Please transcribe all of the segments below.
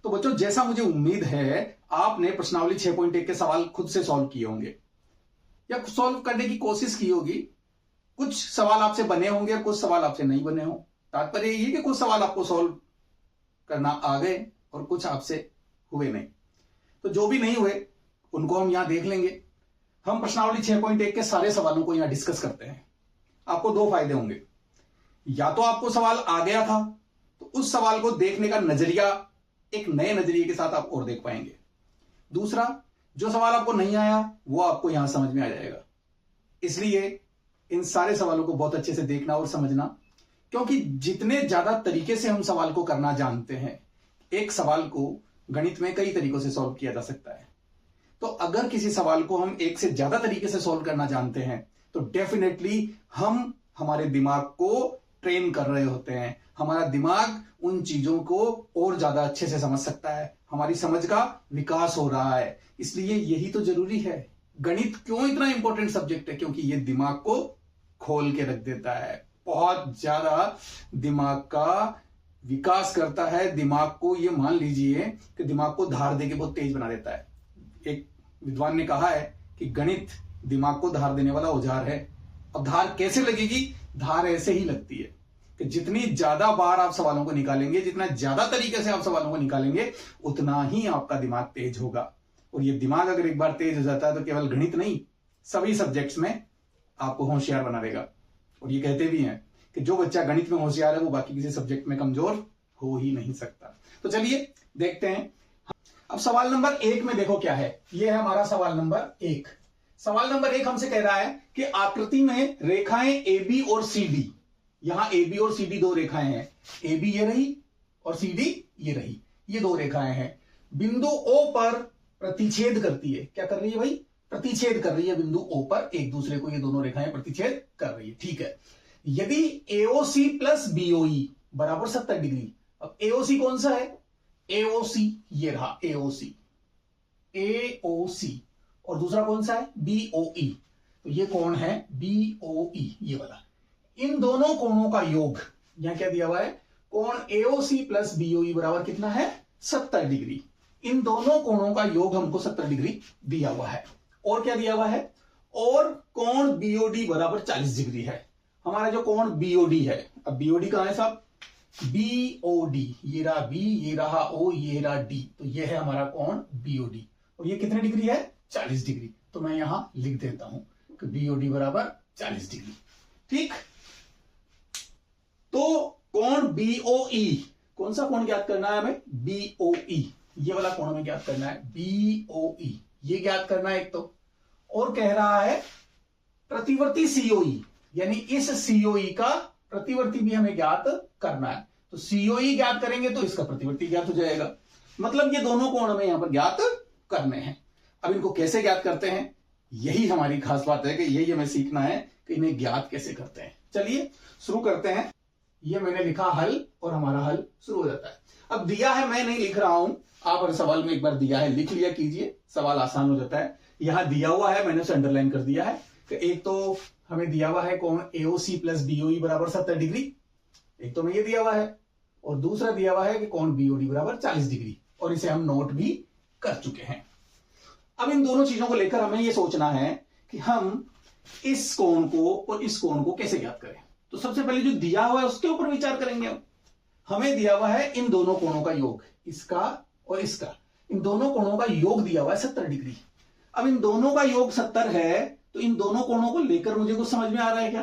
तो बच्चों जैसा मुझे उम्मीद है आपने प्रश्नावली 6.1 के सवाल खुद से सॉल्व किए होंगे या सॉल्व करने की कोशिश की होगी। कुछ सवाल आपसे बने होंगे और कुछ सवाल आपसे नहीं बने हो। तात्पर्य यही कि कुछ सवाल आपको सॉल्व करना आ गए और कुछ आपसे हुए नहीं। तो जो भी नहीं हुए उनको हम यहां देख लेंगे। हम प्रश्नावली 6.1 के सारे सवालों को यहां डिस्कस करते हैं। आपको दो फायदे होंगे, या तो आपको सवाल आ गया था तो उस सवाल को देखने का नजरिया एक नए नजरिए के साथ आप और देख पाएंगे। दूसरा, जो सवाल आपको नहीं आया वो आपको यहां समझ में आ जाएगा। इसलिए इन सारे सवालों को बहुत अच्छे से देखना और समझना, क्योंकि जितने ज्यादा तरीके से हम सवाल को करना जानते हैं, एक सवाल को गणित में कई तरीकों से सॉल्व किया जा सकता है। तो अगर किसी सवाल को हम एक से ज्यादा तरीके से सॉल्व करना जानते हैं तो डेफिनेटली हम हमारे दिमाग को ट्रेन कर रहे होते हैं। हमारा दिमाग उन चीजों को और ज्यादा अच्छे से समझ सकता है, हमारी समझ का विकास हो रहा है। इसलिए यही तो जरूरी है। गणित क्यों इतना इंपॉर्टेंट सब्जेक्ट है? क्योंकि ये दिमाग को खोल के रख देता है, बहुत ज्यादा दिमाग का विकास करता है। दिमाग को ये मान लीजिए कि दिमाग को धार देके बहुत तेज बना देता है। एक विद्वान ने कहा है कि गणित दिमाग को धार देने वाला औजार है। अब धार कैसे लगेगी? धार ऐसे ही लगती है कि जितनी ज्यादा बार आप सवालों को निकालेंगे, जितना ज्यादा तरीके से आप सवालों को निकालेंगे, उतना ही आपका दिमाग तेज होगा। और ये दिमाग अगर एक बार तेज हो जाता है तो केवल गणित नहीं, सभी सब्जेक्ट्स में आपको होशियार बना देगा। और ये कहते भी हैं कि जो बच्चा गणित में होशियार है वो बाकी किसी सब्जेक्ट में कमजोर हो ही नहीं सकता। तो चलिए देखते हैं। अब सवाल नंबर 1 में देखो क्या है। ये है हमारा सवाल नंबर 1। सवाल नंबर 1 हमसे कह रहा है कि आकृति में रेखाएं ए बी और सी डी, यहां ए बी और सी डी दो रेखाएं हैं। ए बी ये रही और सी डी ये रही, ये दो रेखाएं हैं। बिंदु ओ पर प्रतिच्छेद करती है। क्या कर रही है भाई? प्रतिच्छेद कर रही है बिंदु ओ पर, एक दूसरे को ये दोनों रेखाएं प्रतिच्छेद कर रही है। ठीक है। यदि एओसी प्लस बीओई बराबर 70 डिग्री। अब एओसी कौन सा है? एओसी ये रहा, एओसी एओसी। और दूसरा कौन सा है? बीओई। तो ये कौन है? बीओई ये वाला। इन दोनों कोणों का योग, यहां क्या दिया हुआ है? कोण एओसी प्लस बीओई बराबर कितना है? 70 डिग्री। इन दोनों कोणों का योग हमको 70 डिग्री दिया हुआ है। और क्या दिया हुआ है? और कोण बीओडी बराबर 40 डिग्री है। हमारा जो कोण बीओडी है, अब बीओडी कहां है साहब? बीओडी, ये रहा बी, ये रहा ओ, ये रहा डी। तो ये है हमारा कोण बीओडी। और ये कितने डिग्री है? 40 डिग्री। तो मैं यहां लिख देता हूं कि बीओडी बराबर 40 डिग्री। ठीक। तो कोण बीओई, कौन सा कोण ज्ञात करना है हमें? बीओई, ये वाला कोण हमें ज्ञात करना है। बीओई ये ज्ञात करना है एक तो। और कह रहा है प्रतिवर्ती सीओई, यानी इस सीओई का प्रतिवर्ती भी हमें ज्ञात करना है। तो सीओई ज्ञात करेंगे तो इसका प्रतिवर्ती ज्ञात हो जाएगा। मतलब ये दोनों कोण हमें यहां पर ज्ञात करने हैं। अब इनको कैसे ज्ञात करते हैं, यही हमारी खास बात है कि यही हमें सीखना है कि इन्हें ज्ञात कैसे करते हैं। चलिए शुरू करते हैं। ये मैंने लिखा हल और हमारा हल शुरू हो जाता है। अब दिया है, मैं नहीं लिख रहा हूं, आप अगर सवाल में एक बार दिया है लिख लिया कीजिए, सवाल आसान हो जाता है। यहां दिया हुआ है, मैंने उसे अंडरलाइन कर दिया है कि एक तो हमें दिया हुआ है कोण एओसी प्लस बीओई बराबर 70 डिग्री, एक तो हमें ये दिया हुआ है, और दूसरा दिया हुआ है कि कोण बीओडी बराबर 40 डिग्री, और इसे हम नोट भी कर चुके हैं। अब इन दोनों चीजों को लेकर हमें यह सोचना है कि हम इस कोण को और इस कोण को कैसे ज्ञात करें। तो सबसे पहले जो दिया हुआ है उसके ऊपर विचार करेंगे हम। हमें दिया हुआ है इन दोनों कोणों का योग, इसका और इसका, इन दोनों कोणों का योग दिया हुआ है 70 डिग्री। अब इन दोनों का योग 70 है, तो इन दोनों कोणों को लेकर मुझे कुछ समझ में आ रहा है क्या?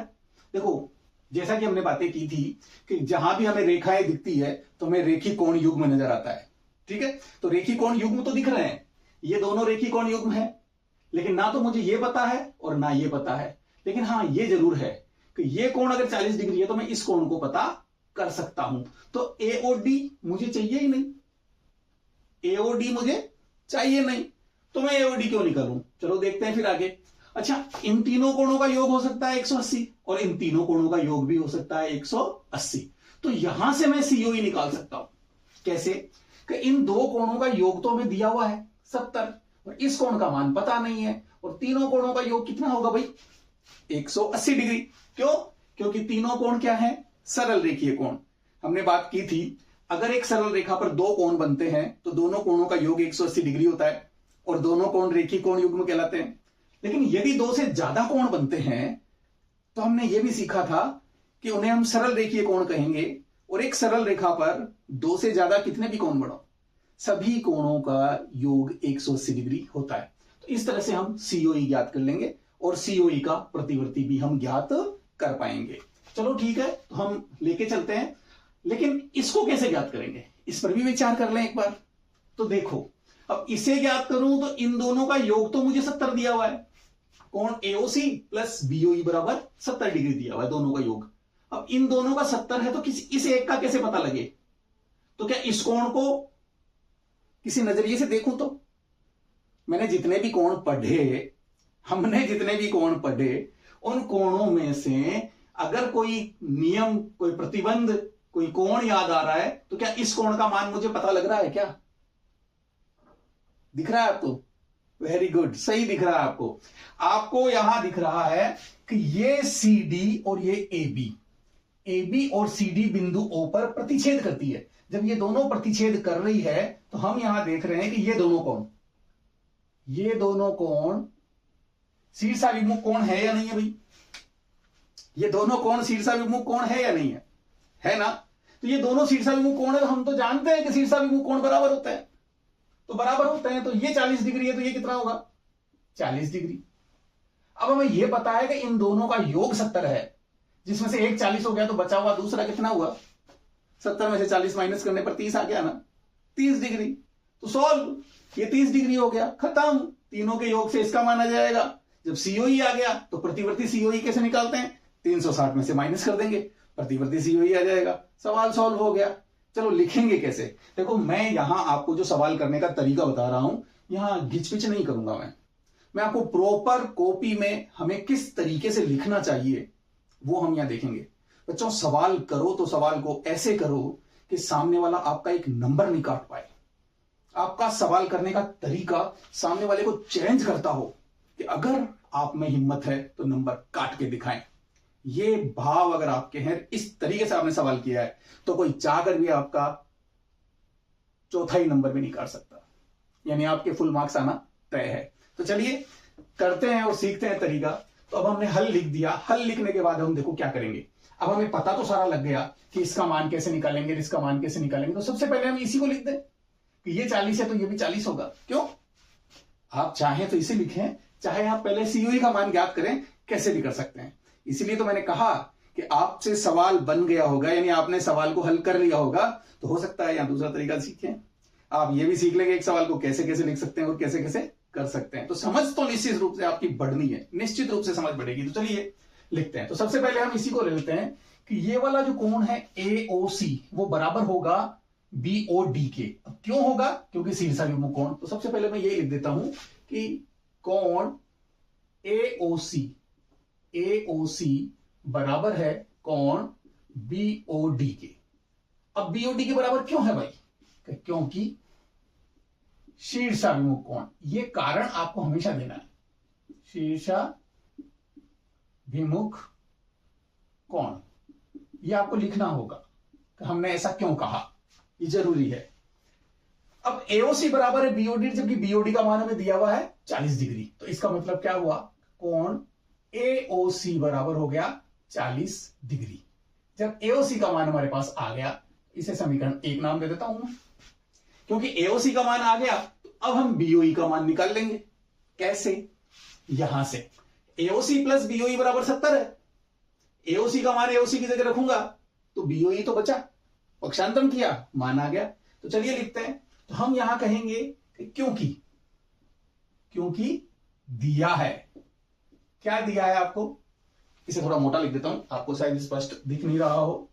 देखो, जैसा कि हमने बातें की थी कि जहां भी हमें रेखाएं दिखती है तो हमें रेखी कोण युग्म नजर आता है। ठीक है। तो रेखी कोण युग्म तो दिख रहे हैं, ये दोनों रेखी कोण युग्म है, लेकिन ना तो मुझे ये पता है और ना ये पता है। लेकिन हाँ, ये जरूर है कि ये कोण अगर 40 डिग्री है तो मैं इस कोण को पता कर सकता हूं। तो एओडी मुझे चाहिए ही नहीं, एओडी मुझे चाहिए नहीं, तो मैं एओडी क्यों निकालूं? चलो देखते हैं फिर आगे। अच्छा, इन तीनों कोणों का योग हो सकता है 180 और इन तीनों कोणों का योग भी हो सकता है 180। तो यहां से मैं सीओई निकाल सकता हूं। कैसे? कि इन दो कोणों का योग तो हमें दिया हुआ है 70 और इस कोण का मान पता नहीं है, और तीनों कोणों का योग कितना होगा भाई? 180 डिग्री। क्यों? क्योंकि तीनों कोण क्या है? सरल रेखीय कोण। हमने बात की थी अगर एक सरल रेखा पर दो कोण बनते हैं तो दोनों कोणों का योग 180 डिग्री होता है और दोनों कोण रेखीय कोण युग्म कहलाते हैं। लेकिन यदि दो से ज्यादा कोण बनते हैं तो हमने यह भी सीखा था कि उन्हें हम सरल रेखीय कोण कहेंगे। और एक सरल रेखा पर दो से ज्यादा कितने भी कोण बढ़ो, सभी कोणों का योग 180 डिग्री होता है। तो इस तरह से हम सीओई ज्ञात कर लेंगे और सीओई का प्रतिवर्ती भी हम ज्ञात कर पाएंगे। चलो ठीक है, तो हम लेके चलते हैं। लेकिन इसको कैसे ज्ञात करेंगे, इस पर भी विचार कर लें एक बार। तो देखो, अब इसे ज्ञात करूं तो इन दोनों का योग तो मुझे 70 दिया हुआ है। कोण एओसी प्लस बीओई बराबर 70 डिग्री दिया हुआ है, दोनों का योग। अब इन दोनों का 70 है तो इस एक का कैसे पता लगे? तो क्या इस कोण को किसी नजरिए से देखूं? तो मैंने जितने भी कोण पढ़े, हमने जितने भी कोण पढ़े, उन कोणों में से अगर कोई नियम, कोई प्रतिबंध, कोई कोण याद आ रहा है तो क्या इस कोण का मान मुझे पता लग रहा है? क्या दिख रहा है आपको? वेरी गुड, सही दिख रहा है आपको। आपको यहां दिख रहा है कि ये सी डी और ये ए बी और सी डी बिंदु ओ पर प्रतिच्छेद करती है। जब ये दोनों प्रतिच्छेद कर रही है तो हम यहां देख रहे हैं कि ये दोनों कोण शीर्षाभिमुख कोण है या नहीं है भाई? ये दोनों कोण शीर्षाभिमुख कोण है या नहीं है ना? तो ये दोनों शीर्षाभिमुख कोण है तो हम तो जानते हैं कि शीर्षाभिमुख कोण बराबर होते हैं। तो बराबर होते हैं तो ये 40 डिग्री है तो ये कितना होगा? 40 डिग्री। अब हमें यह पता है कि इन दोनों का योग 70 है, जिसमें से एक 40 हो गया तो बचा हुआ दूसरा कितना हुआ? 70 में से 40 माइनस करने पर 30 आ गया ना, 30 डिग्री। तो सॉल्व, ये 30 डिग्री हो गया, खत्म। तीनों के योग से इसका मान आ जाएगा। जब सीओई आ गया तो प्रतिवर्ती सीओई कैसे निकालते हैं? 360 में से माइनस कर देंगे, प्रतिवर्ती सीओई आ जाएगा। सवाल सॉल्व हो गया। चलो लिखेंगे कैसे? देखो, मैं यहां आपको जो सवाल करने का तरीका बता रहा हूं, यहां घिचपिच नहीं करूंगा। मैं आपको प्रॉपर कॉपी में हमें किस तरीके से लिखना चाहिए वो हम यहां देखेंगे। बच्चों, सवाल करो तो सवाल को ऐसे करो कि सामने वाला आपका एक नंबर नहीं काट पाए। आपका सवाल करने का तरीका सामने वाले को चैलेंज करता हो कि अगर आप में हिम्मत है तो नंबर काट के दिखाएं। ये भाव अगर आपके हैं, इस तरीके से आपने सवाल किया है, तो कोई चाहकर भी आपका चौथा ही नंबर भी नहीं काट सकता, यानी आपके फुल मार्क्स आना तय है। तो चलिए करते हैं और सीखते हैं तरीका। तो अब हमने हल लिख दिया। हल लिखने के बाद हम देखो क्या करेंगे। अब हमें पता तो सारा लग गया कि इसका मान कैसे निकालेंगे, इसका मान कैसे निकालेंगे। तो सबसे पहले हम इसी को लिख दें कि ये 40 है तो ये भी 40 होगा। क्यों? आप चाहें तो इसे लिखें, चाहे आप पहले सीओई का मान ज्ञात करें, कैसे भी कर सकते हैं। इसीलिए तो मैंने कहा कि आपसे सवाल बन गया होगा, यानी आपने सवाल को हल कर लिया होगा। तो हो सकता है या दूसरा तरीका सीखें, आप ये भी सीख लेंगे एक सवाल को कैसे कैसे लिख सकते हैं और कैसे कैसे कर सकते हैं। तो समझ तो निश्चित रूप से आपकी बढ़नी है, निश्चित रूप से समझ बढ़ेगी। तो चलिए लिखते हैं। तो सबसे पहले हम इसी को ले लेते हैं कि ये वाला जो कोण है AOC वो बराबर होगा BOD के। अब क्यों होगा? क्योंकि शीर्षाभिमुख कोण। तो सबसे पहले मैं ये लिख देता हूं कि कोण AOC बराबर है कोण BOD के। अब BOD के बराबर क्यों है भाई? क्योंकि शीर्षाभिमुख कोण, ये कारण आपको हमेशा देना है। शीर्षाभिमुख कोण, ये आपको लिखना होगा कि हमने ऐसा क्यों कहा, ये जरूरी है। अब AOC बराबर है BOD, जबकि BOD का मान हमें दिया हुआ है 40 डिग्री। तो इसका मतलब क्या हुआ? कोण AOC बराबर हो गया 40 डिग्री। जब AOC का मान हमारे पास आ गया, इसे समीकरण 1 नाम दे देता हूं मैं, क्योंकि AOC का मान आ गया। तो अब हम BOE का मान निकाल लेंगे। कैसे? यहां से AOC प्लस BOE बराबर 70 है। AOC का मान AOC की जगह रखूंगा तो BOE तो बचा, पक्षांतरण किया, मान आ गया। तो चलिए लिखते हैं। तो हम यहां कहेंगे कि क्योंकि दिया है। क्या दिया है आपको? इसे थोड़ा मोटा लिख देता हूं, आपको शायद स्पष्ट दिख नहीं रहा हो।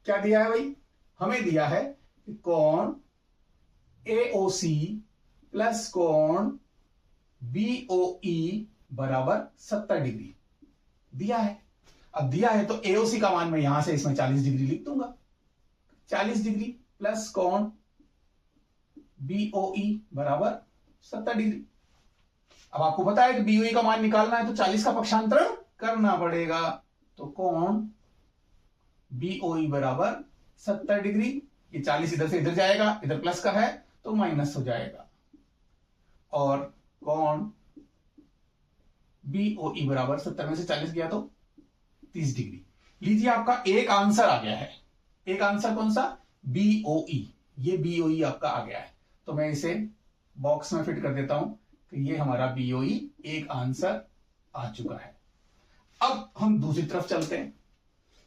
क्या दिया है भाई? हमें दिया है कि कोण AOC प्लस कोण BOE बराबर 70 डिग्री दिया है। अब दिया है तो AOC का मान मैं यहां से इसमें 40 डिग्री लिख दूंगा। 40 डिग्री प्लस कोण BOE बराबर 70 डिग्री। अब आपको पता है कि बीओई का मान निकालना है तो 40 का पक्षांतरण करना पड़ेगा। तो कोण बीओई बराबर 70 डिग्री। ये 40 इधर से इधर जाएगा, इधर प्लस का है तो माइनस हो जाएगा। और कोण बीओई बराबर 70 में से 40 गया तो 30 डिग्री। लीजिए आपका एक आंसर आ गया है। एक आंसर कौन सा? बीओई। ये बीओई आपका आ गया है। तो मैं इसे बॉक्स में फिट कर देता हूं कि ये हमारा बीओई एक आंसर आ चुका है। अब हम दूसरी तरफ चलते हैं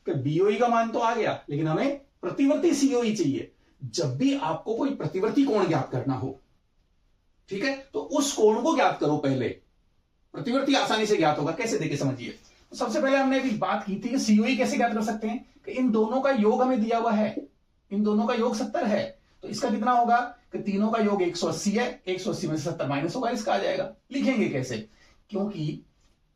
कि बीओई का मान तो आ गया, लेकिन हमें प्रतिवर्ती सीओई चाहिए। जब भी आपको कोई प्रतिवर्ती कोण ज्ञात करना हो, ठीक है, तो उस कोण को ज्ञात करो पहले। प्रतिवर्ती आसानी से ज्ञात होगा, कैसे देखे समझिए। तो सबसे पहले हमने अभी बात की थी कि सीओई कैसे ज्ञात कर सकते हैं कि इन दोनों का योग हमें दिया हुआ है, इन दोनों का योग 70 है, तो इसका कितना होगा कि तीनों का योग 180 है, 180 में से 70 माइनस होगा, इसका आ जाएगा। लिखेंगे कैसे? क्योंकि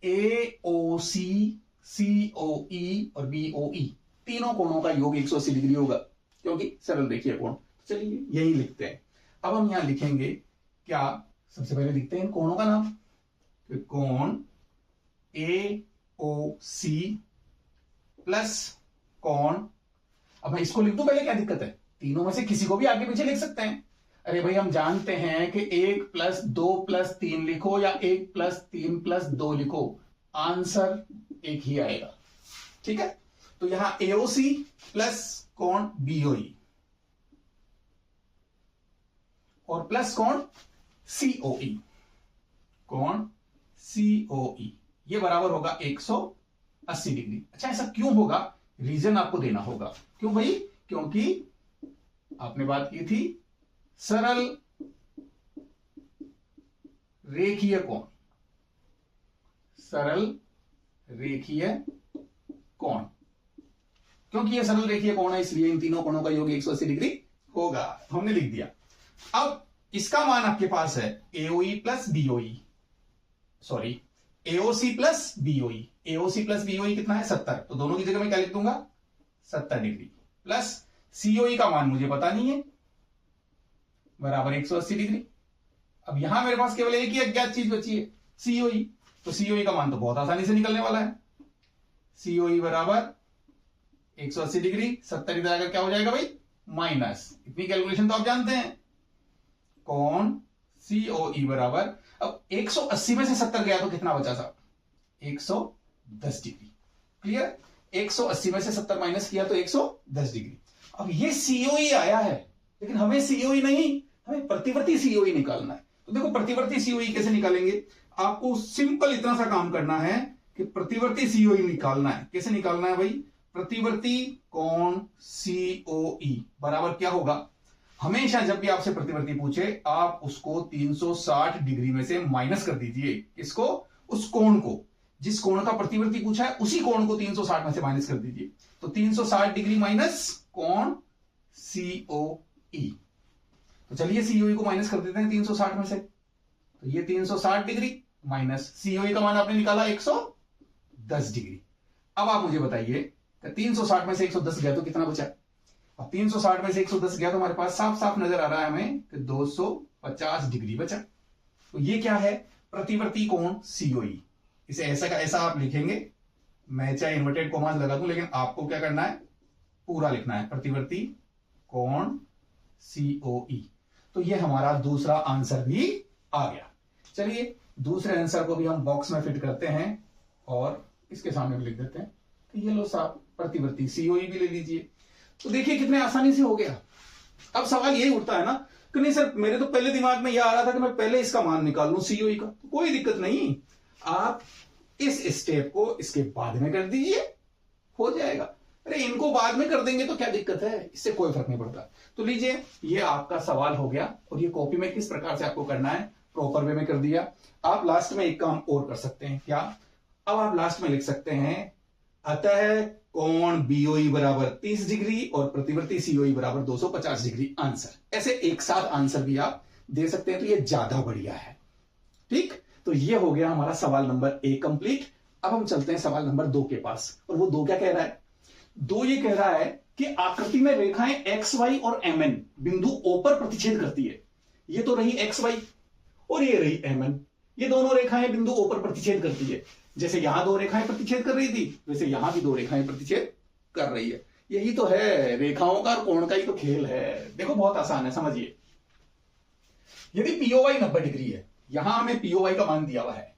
एओसी, सीओई और बीओई तीनों कोणों का योग 180 डिग्री होगा, क्योंकि सरल रेखीय कोण। चलिए यही लिखते हैं। अब हम यहां लिखेंगे क्या? सबसे पहले लिखते हैं इन कोणों का नाम। कोण एओसी प्लस कोण, अब मैं इसको लिख दूं पहले, क्या दिक्कत है? तीनों में से किसी को भी आगे पीछे लिख सकते हैं। अरे भाई हम जानते हैं कि 1 + 2 + 3 लिखो या 1 + 3 + 2 लिखो, आंसर एक ही आएगा। ठीक है, तो यहां एओसी प्लस कोण बीओई और प्लस कोण सीओई, कोण सीओई ये बराबर होगा 180 डिग्री। अच्छा, ऐसा क्यों होगा? रीजन आपको देना होगा। क्यों भाई? क्योंकि आपने बात की थी सरल रेखीय कोण, सरल रेखीय कोण। क्योंकि ये सरल रेखीय कोण है, इसलिए इन तीनों कोणों का योग 180 डिग्री होगा। हमने लिख दिया। अब इसका मान आपके पास है AOE plus BOE, sorry AOC plus BOE. AOC plus BOE कितना है? 70। तो दोनों की जगह मैं क्या लिख दूंगा? 70 डिग्री प्लस सीओई का मान मुझे पता नहीं है, बराबर 180 डिग्री। अब यहां मेरे पास केवल एक ही अज्ञात चीज बची है, सीओई। तो सीओई का मान तो बहुत आसानी से निकलने वाला है। सीओई बराबर 180 डिग्री, 70 इधर आकर क्या हो जाएगा भाई? माइनस। इतनी कैलकुलेशन तो आप जानते हैं। कोण सीओई बराबर, अब 180 में से 70 गया तो कितना बचा साहब? 110 डिग्री। क्लियर? 180 में से 70 माइनस किया तो 110 डिग्री। अब ये सीओई आया है, लेकिन हमें सीओई नहीं, हमें प्रतिवर्ती सीओई निकालना है। तो देखो प्रतिवर्ती सीओई कैसे निकालेंगे? आपको सिंपल इतना सा काम करना है कि प्रतिवर्ती सीओई निकालना है। कैसे निकालना है भाई? प्रतिवर्ती कोण सीओई बराबर क्या होगा? हमेशा जब भी आपसे प्रतिवर्ती पूछे, आप उसको 360 डिग्री में से माइनस कर दीजिए। किसको? उस कोण को। जिस कोण का प्रतिवर्ती पूछा है उसी कोण को 360 में से माइनस कर दीजिए। तो 360 डिग्री माइनस कोण सीओई। तो चलिए सीओई को माइनस कर देते हैं 360 में से। तो ये 360 डिग्री माइनस सीओई का मान आपने निकाला 110 डिग्री। अब आप मुझे बताइए 360 में से 110 गया तो कितना बचा? अब 360 में से 110 गया तो हमारे पास साफ साफ नजर आ रहा है हमें कि 250 डिग्री बचा। तो ये क्या है? प्रतिवर्ती कोण सीओई। इसे ऐसा का ऐसा आप लिखेंगे। मैं चाहे इन्वर्टेड कोमास लगा दूं, लेकिन आपको क्या करना है? पूरा लिखना है, प्रतिवर्ती कोण सीओई। तो ये हमारा दूसरा आंसर भी आ गया। चलिए दूसरे आंसर को भी हम बॉक्स में फिट करते हैं और इसके सामने भी लिख देते हैं कि ये लो साहब प्रतिवर्ती सीओई भी ले लीजिए। तो देखिए कितने आसानी से हो गया। अब सवाल यही उठता है ना कि नहीं सर, मेरे तो पहले दिमाग में यह आ रहा था कि मैं पहले इसका मान निकाल लूं सीओई का। तो कोई दिक्कत नहीं, आप इस स्टेप को इसके बाद में कर दीजिए, हो जाएगा। अरे इनको बाद में कर देंगे तो क्या दिक्कत है, इससे कोई फर्क नहीं पड़ता। तो लीजिए ये आपका सवाल हो गया। और ये कॉपी में किस प्रकार से आपको करना है, प्रॉपर वे में कर दिया। आप लास्ट में एक काम और कर सकते हैं। क्या? अब आप लास्ट में लिख सकते हैं अतः कोण बीओई बराबर 30 डिग्री और प्रतिवर्ती सीओई बराबर 250 डिग्री आंसर। ऐसे एक साथ आंसर भी आप दे सकते हैं, तो ये ज्यादा बढ़िया है। ठीक, तो ये हो गया हमारा सवाल नंबर 1 कंप्लीट। अब हम चलते हैं सवाल नंबर 2 के पास। और वो 2 क्या कह रहा है? 2 ये कह रहा है कि आकृति में रेखाएं एक्स वाई और एम एन बिंदु ओ पर प्रतिच्छेद करती है। ये तो रही एक्स वाई और ये रही एम एन। ये दोनों रेखाएं बिंदु O पर प्रतिच्छेद करती है। जैसे यहां दो रेखाएं प्रतिच्छेद कर रही थी, वैसे यहां भी दो रेखाएं प्रतिच्छेद कर रही है। यही तो है रेखाओं का और कोण का ही तो खेल है। देखो बहुत आसान है, समझिए। यदि POY 90 डिग्री है, यहां हमें POY का मान दिया हुआ है।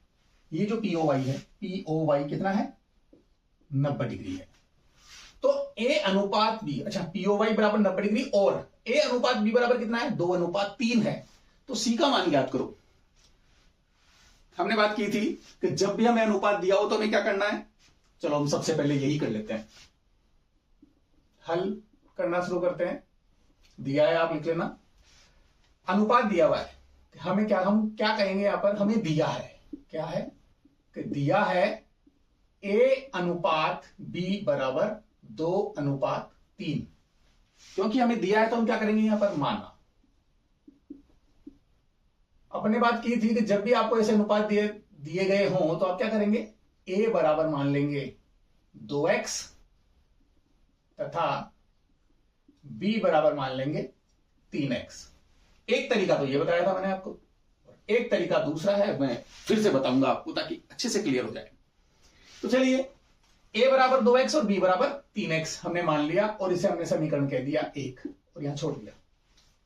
ये जो POY है, POY कितना है? 90 डिग्री है। तो A अनुपात B, अच्छा POY बराबर 90 डिग्री और A अनुपात B बराबर कितना है? 2:3 है। तो C का मान ज्ञात करो। हमने बात की थी कि जब भी हमें अनुपात दिया हो तो हमें क्या करना है। चलो हम सबसे पहले यही कर लेते हैं, हल करना शुरू करते हैं। दिया है, आप लिख लेना। अनुपात दिया हुआ है, हम क्या कहेंगे यहां पर? हमें दिया है, क्या है कि दिया है A अनुपात B बराबर 2:3। क्योंकि हमें दिया है तो हम क्या करेंगे यहां पर? माना। अपने बात की थी कि जब भी आपको ऐसे अनुपात दिए गए हों तो आप क्या करेंगे? A बराबर मान लेंगे 2x तथा B बराबर मान लेंगे 3x। एक तरीका तो ये बताया था मैंने आपको, एक तरीका दूसरा है, मैं फिर से बताऊंगा आपको ताकि अच्छे से क्लियर हो जाए। तो चलिए, A बराबर 2x और B बराबर 3x हमने मान लिया और इसे हमने समीकरण कह दिया 1 और यहां छोड़ दिया।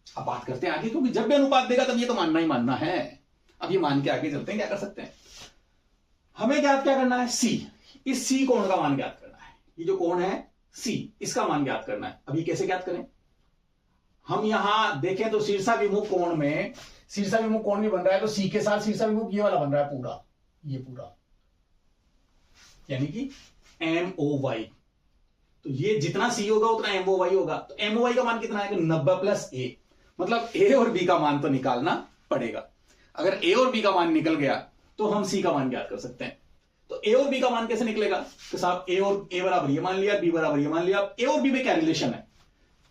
अब बात करते हैं आगे, क्योंकि जब भी अनुपात देगा तब ये तो मानना ही मानना है। अब ये मान के आगे चलते हैं, क्या कर सकते हैं। हमें ज्ञात क्या करना है? C। इस C कोण का मान ज्ञात करना है। ये जो कोण है C, इसका मान ज्ञात करना है। अब ये कैसे ज्ञात करें? हम यहां देखें तो शीर्षाभिमुख कोण में शीर्षाभिमुख कोण भी बन रहा है, तो C के साथ शीर्षाभिमुख ये वाला बन रहा है पूरा, ये पूरा, यानी कि MOY। तो ये जितना C होगा उतना MOY होगा। तो MOY का मान कितना है? 90 प्लस A, मतलब A और B का मान तो निकालना पड़ेगा। अगर A और B का मान निकल गया तो हम C का मान ज्ञात कर सकते हैं। तो A और B का मान कैसे निकलेगा? तो साहब A बराबर ये मान लिया, B बराबर ये मान लिया। A और B में क्या रिलेशन है?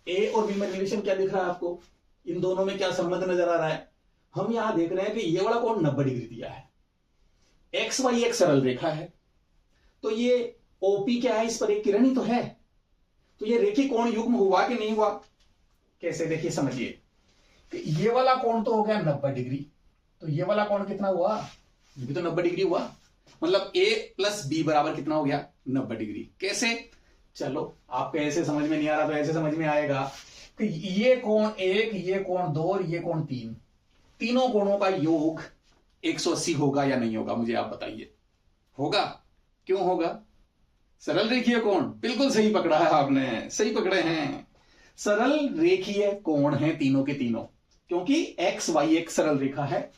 A और B में रिलेशन क्या दिख रहा है आपको? इन दोनों में क्या संबंध नजर आ रहा है? हम यहां देख रहे हैं कि ये वाला कोण 90 डिग्री दिया है, XY एक सरल रेखा है, तो ये OP क्या है? इस पर एक किरण ही तो है। तो ये रेखीय कोण युग्म हुआ कि नहीं हुआ? कैसे? देखिए समझिए कि ये वाला कोण तो हो गया 90 डिग्री, तो ये वाला कोण कितना हुआ? ये भी तो 90 डिग्री हुआ। मतलब A प्लस B बराबर कितना हो गया? 90 डिग्री। कैसे? चलो आपको ऐसे समझ में नहीं आ रहा तो ऐसे समझ में आएगा कि ये कोण 1, ये कोण 2 और ये कोण 3, तीनों कोणों का योग 180 होगा या नहीं होगा? मुझे आप बताइए। होगा? क्यों होगा? सरल रेखीय कोण। बिल्कुल सही पकड़ा है आपने, सही पकड़े हैं। सरल रेखीय कोण है तीनों के तीनों, क्योंकि XY एक सरल रेखा है।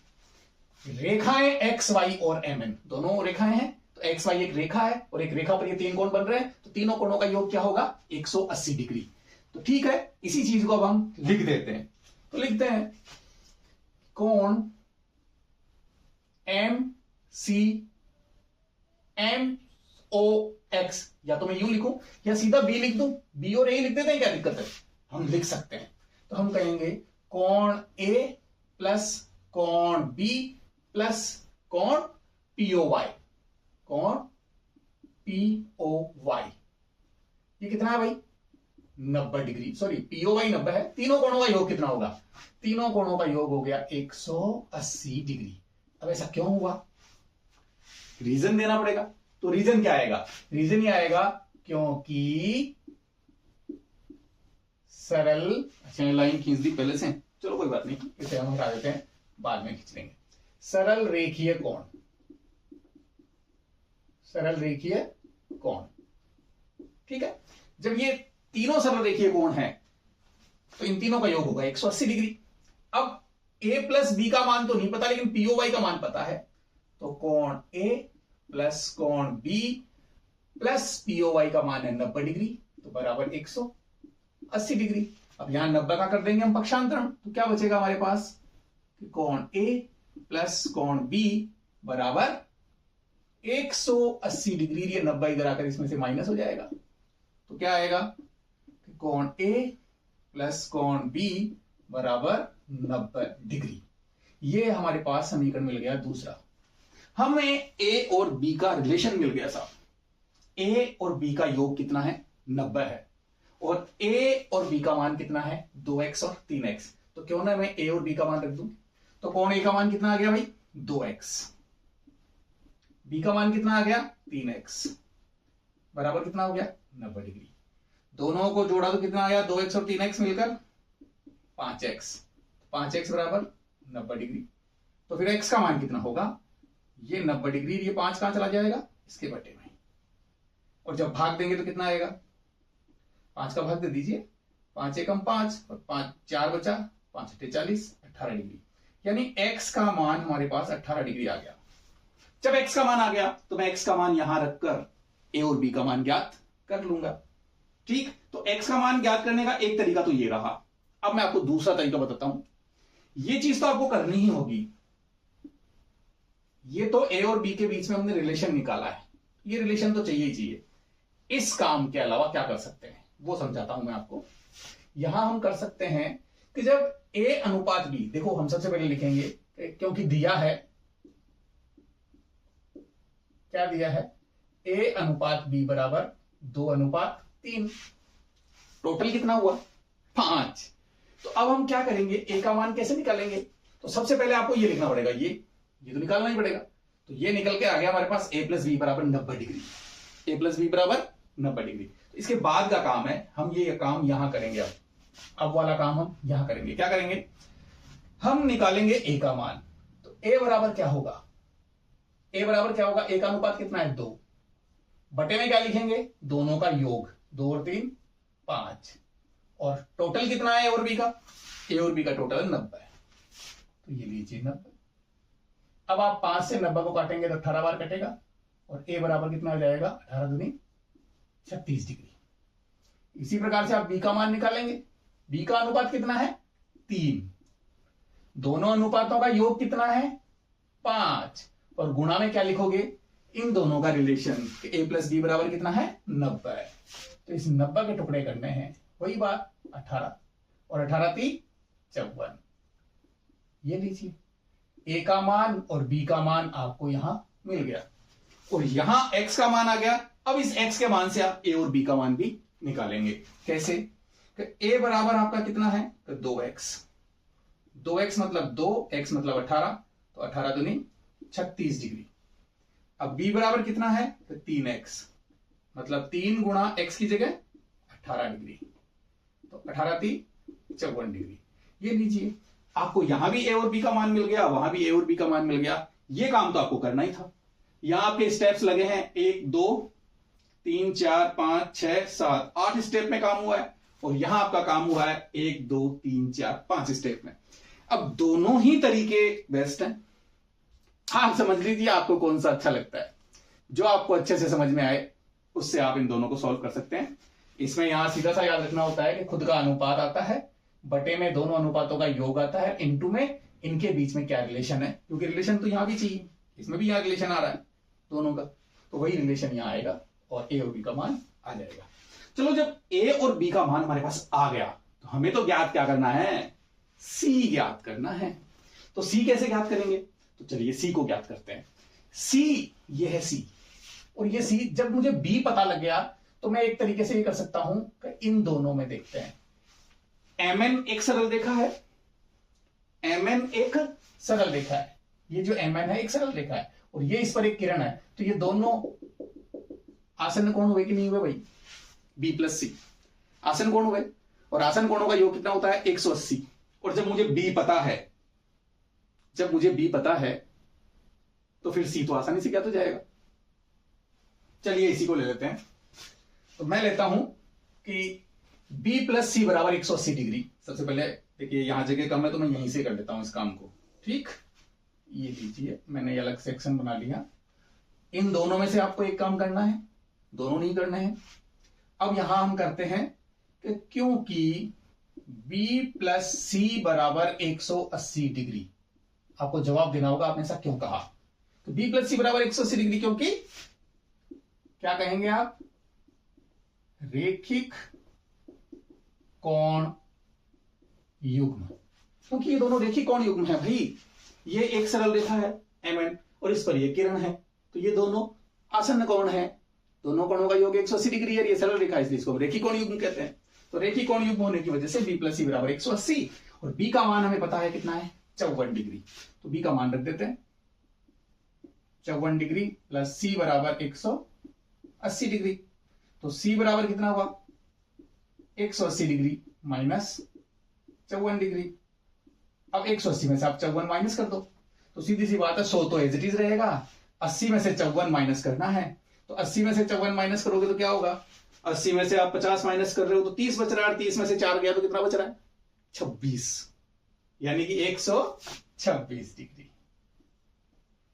रेखाएं XY और MN दोनों रेखाएं हैं, तो XY एक रेखा है और एक रेखा पर ये तीन कोण बन रहे हैं, तो तीनों कोणों का योग क्या होगा? 180 डिग्री। तो ठीक है, इसी चीज को अब हम लिख देते हैं। तो लिखते हैं कोण MCMOX, या तो मैं यू लिखूं या सीधा B लिख दूं। B और A लिख देते हैं, क्या दिक्कत है? हम लिख सकते हैं। तो हम कहेंगे कोण A प्लस कोण B प्लस कोण POY, कोण POY ये कितना है भाई? 90 डिग्री। सॉरी, POY 90 है। तीनों कोणों का योग कितना होगा? तीनों कोणों का योग हो गया 180 डिग्री। अब ऐसा क्यों हुआ? रीजन देना पड़ेगा। तो रीजन क्या आएगा? रीजन ये आएगा क्योंकि सरल, अच्छा लाइन खींच दी पहले से, चलो कोई बात नहीं, इसे हम हटा देते हैं, बाद में खींच लेंगे। सरल रेखीय कोण, सरल रेखीय कोण, ठीक है। जब ये तीनों सरल रेखीय कोण हैं तो इन तीनों का योग होगा 180 डिग्री। अब A प्लस B का मान तो नहीं पता, लेकिन POY का मान पता है। तो कोण A प्लस कोण B प्लस POY का मान है 90 डिग्री, तो बराबर 180 डिग्री। अब यहां 90 का कर देंगे हम पक्षांतरण, तो क्या बचेगा हमारे पास? कोण A प्लस कोण B बराबर 180 डिग्री। ये 90 इधर आकर इसमें से माइनस हो जाएगा, तो क्या आएगा? कोण A प्लस कोण B बराबर 90 डिग्री। ये हमारे पास समीकरण मिल गया दूसरा। हमें A और B का रिलेशन मिल गया साहब। A और B का योग कितना है? 90 है, और A और B का मान कितना है? 2x और 3x। तो क्यों ना मैं A और B का मान रख दूं। तो कोण A का मान कितना आ गया भाई? 2x। बी का मान कितना आ गया 3x बराबर कितना हो गया 90 डिग्री। दोनों को जोड़ा तो कितना आया 2x और 3x मिलकर 5x, 5x बराबर 90 डिग्री। तो फिर x का मान कितना होगा, ये 90 डिग्री, ये 5 कहां चला जाएगा इसके बटे में, और जब भाग देंगे तो कितना आएगा 5 का भाग दे दीजिए, 5 एकम 5 और 5 4 बचा, 5 अट्ठे 40, 18 डिग्री। यानी x का मान हमारे पास 18 डिग्री आ गया। जब x का मान आ गया तो मैं x का मान यहां रखकर a और b का मान ज्ञात कर लूंगा। ठीक, तो x का मान ज्ञात करने का एक तरीका तो ये रहा। अब मैं आपको दूसरा तरीका बताता हूं। ये चीज तो आपको करनी ही होगी। ये तो a और b के बीच में हमने रिलेशन निकाला है, ये रिलेशन तो चाहिए ही चाहिए। इस काम के अलावा क्या कर सकते हैं वो समझाता हूं मैं आपको। यहां हम कर सकते हैं कि जब a अनुपात b, देखो हम सबसे पहले लिखेंगे क्योंकि दिया है, क्या दिया है a अनुपात b बराबर 2:3, टोटल कितना हुआ 5। तो अब हम क्या करेंगे, a का मान कैसे निकालेंगे, तो सबसे पहले आपको ये लिखना पड़ेगा, ये तो निकालना ही पड़ेगा। तो ये निकल के आ गया हमारे पास a प्लस बी बराबर 90 डिग्री, a प्लस बी बराबर 90 डिग्री। तो इसके बाद का काम है, हम ये काम यहां करेंगे। अब वाला काम हम यहां करेंगे। क्या करेंगे, हम निकालेंगे a का मान। तो a बराबर क्या होगा, a बराबर क्या होगा, a का अनुपात कितना है 2, बटे में क्या लिखेंगे दोनों का योग, 2 और 3 5, और टोटल कितना है a और b का, a और b का टोटल 90 है। तो ये लीजिए 90। अब आप 5 से 90 को काटेंगे तो 18 बार कटेगा, और a बराबर कितना हो जाएगा 18 दूनी 36 डिग्री। इसी प्रकार से आप b का मान निकालेंगे। b का अनुपात कितना है 3, दोनों अनुपातों का योग कितना है 5, और गुणा में क्या लिखोगे इन दोनों का रिलेशन, a प्लस बी बराबर कितना है 90 है। तो इस 90 के टुकड़े करने हैं, वही बात 18, और 18 3 54। ये लीजिए a का मान और b का मान आपको यहां मिल गया, और यहां x का मान आ गया। अब इस x के मान से आप a और b का मान भी निकालेंगे। कैसे, a बराबर आपका कितना है तो 2x, 2x मतलब 2, x मतलब 18, तो 18 दूनी 36 डिग्री। अब b बराबर कितना है तो 3x, मतलब 3 गुणा x की जगह 18 डिग्री, तो 18 3 54 डिग्री। ये लीजिए, आपको यहां भी a और b का मान मिल गया, वहां भी a और b का मान मिल गया। ये काम तो आपको करना ही था। यहां आपके स्टेप्स लगे हैं 1 2 3 4 5 6 7 8 स्टेप में काम हुआ है, और यहां आपका काम हुआ है 1 2 3 4 5 स्टेप में। अब दोनों ही तरीके बेस्ट हैं, आप समझ लीजिए आपको कौन सा अच्छा लगता है। जो आपको अच्छे से समझ में आए उससे आप इन दोनों को सॉल्व कर सकते हैं। इसमें यहां सीधा सा याद रखना होता है कि खुद का अनुपात आता है, बटे में दोनों अनुपातों का योग आता है, इनटू में इनके बीच में क्या रिलेशन है, क्योंकि रिलेशन तो यहां भी चाहिए, इसमें भी यहां रिलेशन आ रहा है दोनों का, तो वही रिलेशन यहां आएगा और a और b का मान आ जाएगा। चलो, जब a और b का मान हमारे पास आ गया तो हमें तो ज्ञात क्या करना है, c ज्ञात करना है। तो c कैसे ज्ञात करेंगे, तो चलिए c को ज्ञात करते हैं। c, ये है c, और ये c, जब मुझे b पता लग गया तो मैं एक तरीके से ये कर सकता हूं कि इन दोनों में देखते हैं। mn एक सरल रेखा है, mn एक सरल रेखा है, ये जो mn है एक सरल रेखा है, और ये इस पर एक किरण है, तो ये दोनों आसन्न कोण हुए कि नहीं हुए भाई, b प्लस c आसन्न कोण हुए, और आसन्न कोणों का योग कितना होता है 180। और जब मुझे b पता है, जब मुझे b पता है तो फिर c तो आसानी से क्या तो जाएगा। चलिए इसी को ले लेते हैं। तो मैं लेता हूं कि b प्लस सी बराबर 180 डिग्री। सबसे पहले देखिए यहां जगह कम है तो मैं यहीं से कर लेता हूं इस काम को। ठीक, ये लीजिए मैंने ये अलग सेक्शन बना लिया। इन दोनों में से आपको एक काम करना है, दोनों नहीं करने हैं। अब यहां हम करते हैं कि क्योंकि b प्लस सी बराबर 180 डिग्री, आपको जवाब देना होगा आपने ऐसा क्यों कहा। तो b प्लस सी बराबर 180 डिग्री क्योंकि क्या कहेंगे आप, रेखिक कोण युग्म, क्योंकि ये दोनों रेखिक कोण युग्म है भाई। ये एक सरल रेखा है mn और इस पर ये किरण है, तो ये दोनों आसन्न कोण है, दोनों कोणों का योग 180 डिग्री है। ये सरल रेखा इसलिए इसको रेखिक कोण युग्म कहते हैं। तो रेखिक कोण युग्म होने की वजह से b प्लस सी बराबर 180, और b का मान हमें पता है कितना है 54 डिग्री। तो b का मान रख देते हैं 54 डिग्री प्लस सी बराबर 180 डिग्री। तो सी बराबर कितना हुआ 180 डिग्री माइनस 54 डिग्री। अब 180 में से आप 54 माइनस कर दो, तो सीधी सी बात है 100 तो एज इट इज रहेगा, 80 में से 54 माइनस करना है। तो 80 में से 54 माइनस करोगे तो क्या होगा, 80 में से आप 50 माइनस कर रहे हो तो 30 बच रहा है, 30 में से 4 गया तो कितना बच रहा है 26, यानी कि 126 डिग्री।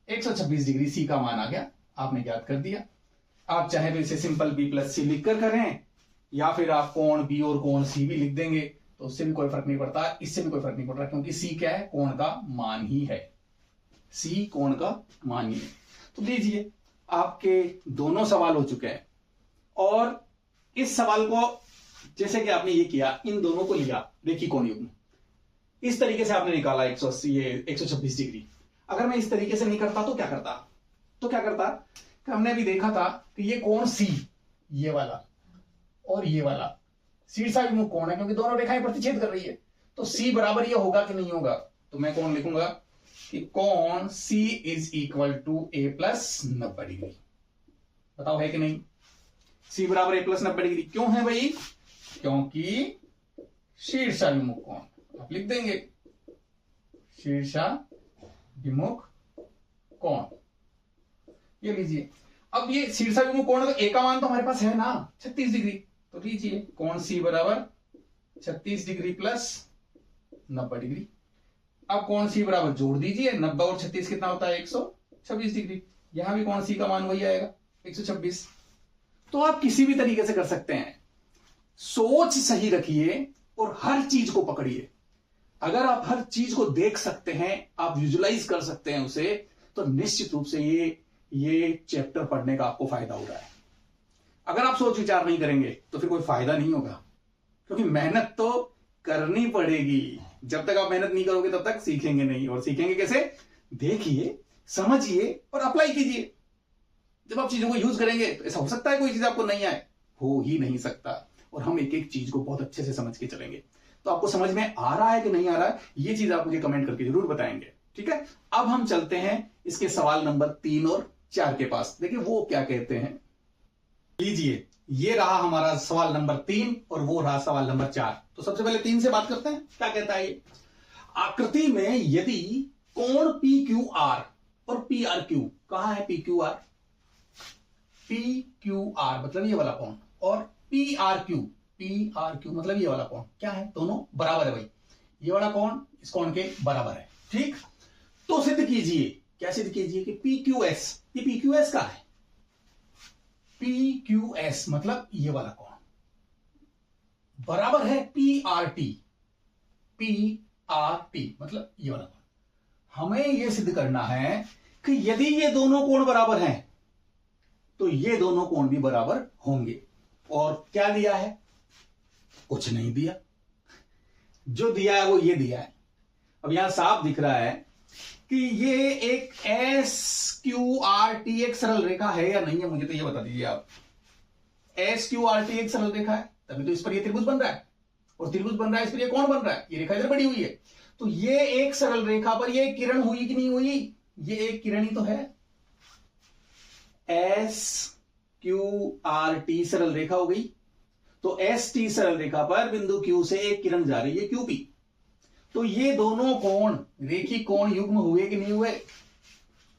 126 डिग्री सी का मान आ गया, आपने ज्ञात कर दिया। आप चाहे तो इसे सिंपल बी प्लस सी लिख कर करें, या फिर आप कोण बी और कोण सी भी लिख देंगे, तो उससे भी कोई फर्क नहीं पड़ता, इससे भी कोई फर्क नहीं पड़ रहा, क्योंकि सी क्या है, कोण का मान ही है। सी कोण का मान ही है। तो लीजिए आपके दोनों सवाल हो चुके हैं, और इस सवाल को जैसे कि आपने ये किया, इन दोनों को लिया रेखी कोण युग्म, इस तरीके से आपने निकाला 180 ये 126 डिग्री। अगर मैं इस तरीके से नहीं करता तो क्या करता, कि हमने भी देखा था कि ये कोण सी, ये वाला और ये वाला शीर्षाभिमुख कोण है, क्योंकि दोनों रेखाएं प्रतिच्छेद कर रही है, तो सी बराबर ये होगा कि नहीं होगा। तो मैं कोण लिखूंगा कि कोण C is equal to A plus 90 degree. बताओ है कि नहीं, सी बराबर ए प्लस 90 डिग्री। क्यों है भाई, क्योंकि शीर्षाभिमुख कोण, आप लिख देंगे शीर्षाभिमुख कोण, ये लीजिए। अब ये शीर्षाभिमुख कोण, तो ए का मान तो हमारे पास है ना 36 डिग्री, तो लीजिए कोण सी बराबर 36 डिग्री प्लस 90 डिग्री। अब कोण सी बराबर जोड़ दीजिए, 90 और 36 कितना होता है 126 डिग्री। यहां भी कोण सी का मान वही आएगा 126। तो आप किसी भी तरीके से कर सकते हैं, सोच सही रखिए और हर चीज को पकड़िए। अगर आप हर चीज को देख सकते हैं, आप विजुलाइज कर सकते हैं उसे, तो निश्चित रूप से ये चैप्टर पढ़ने का आपको फायदा हो रहा है। अगर आप सोच विचार नहीं करेंगे तो फिर कोई फायदा नहीं होगा, क्योंकि मेहनत तो करनी पड़ेगी। जब तक आप मेहनत नहीं करोगे तब तक सीखेंगे नहीं, और सीखेंगे कैसे, देखिए, समझिए और अप्लाई कीजिए। जब आप चीजों को यूज करेंगे तो ऐसा हो सकता है कोई चीज आपको नहीं आए, हो ही नहीं सकता। और हम एक एक चीज को बहुत अच्छे से समझ के चलेंगे। तो आपको समझ में आ रहा है कि नहीं आ रहा है, ये चीज आप मुझे कमेंट करके जरूर बताएंगे, ठीक है। अब हम चलते हैं इसके सवाल नंबर 3 और 4 के पास, देखिए वो क्या कहते हैं। लीजिए, ये रहा हमारा सवाल नंबर 3 और वो रहा सवाल नंबर 4। तो सबसे पहले 3 से बात करते हैं, क्या कहता है ये। आकृति में यदि कोण पी क्यू आर और पी आर क्यू, कहां है पी क्यू आर, मतलब ये वाला कोण, और पी आर क्यू मतलब ये वाला कोण, क्या है, दोनों बराबर है भाई। ये वाला कोण इस कोण के बराबर है, ठीक। तो सिद्ध कीजिए, क्या सिद्ध कीजिए कि पी क्यू एस, ये पी क्यू एस का है, पी क्यू एस मतलब ये वाला कोण बराबर है पी आर टी मतलब ये वाला कोण। हमें यह सिद्ध करना है कि यदि ये दोनों कोण बराबर हैं तो ये दोनों कोण भी बराबर होंगे। और क्या दिया है, कुछ नहीं दिया, जो दिया है वो ये दिया है। अब यहां साफ दिख रहा है कि ये एक एस क्यू आर टी एक सरल रेखा है या नहीं है, मुझे तो ये बता दीजिए आप। एस क्यू आर टी एक सरल रेखा है, तभी तो इस पर ये त्रिभुज बन रहा है, और त्रिभुज बन रहा है इस पर ये कोण बन रहा है, ये रेखा इधर बड़ी हुई है। तो ये एक सरल रेखा पर ये किरण हुई कि नहीं हुई, ये एक किरण ही तो है। एस क्यू आर टी सरल रेखा हो गई, तो एस टी सरल रेखा पर बिंदु क्यू से एक किरण जा रही है क्यू पी। तो ये दोनों कोण रेखी कोण युग्म हुए कि नहीं हुए,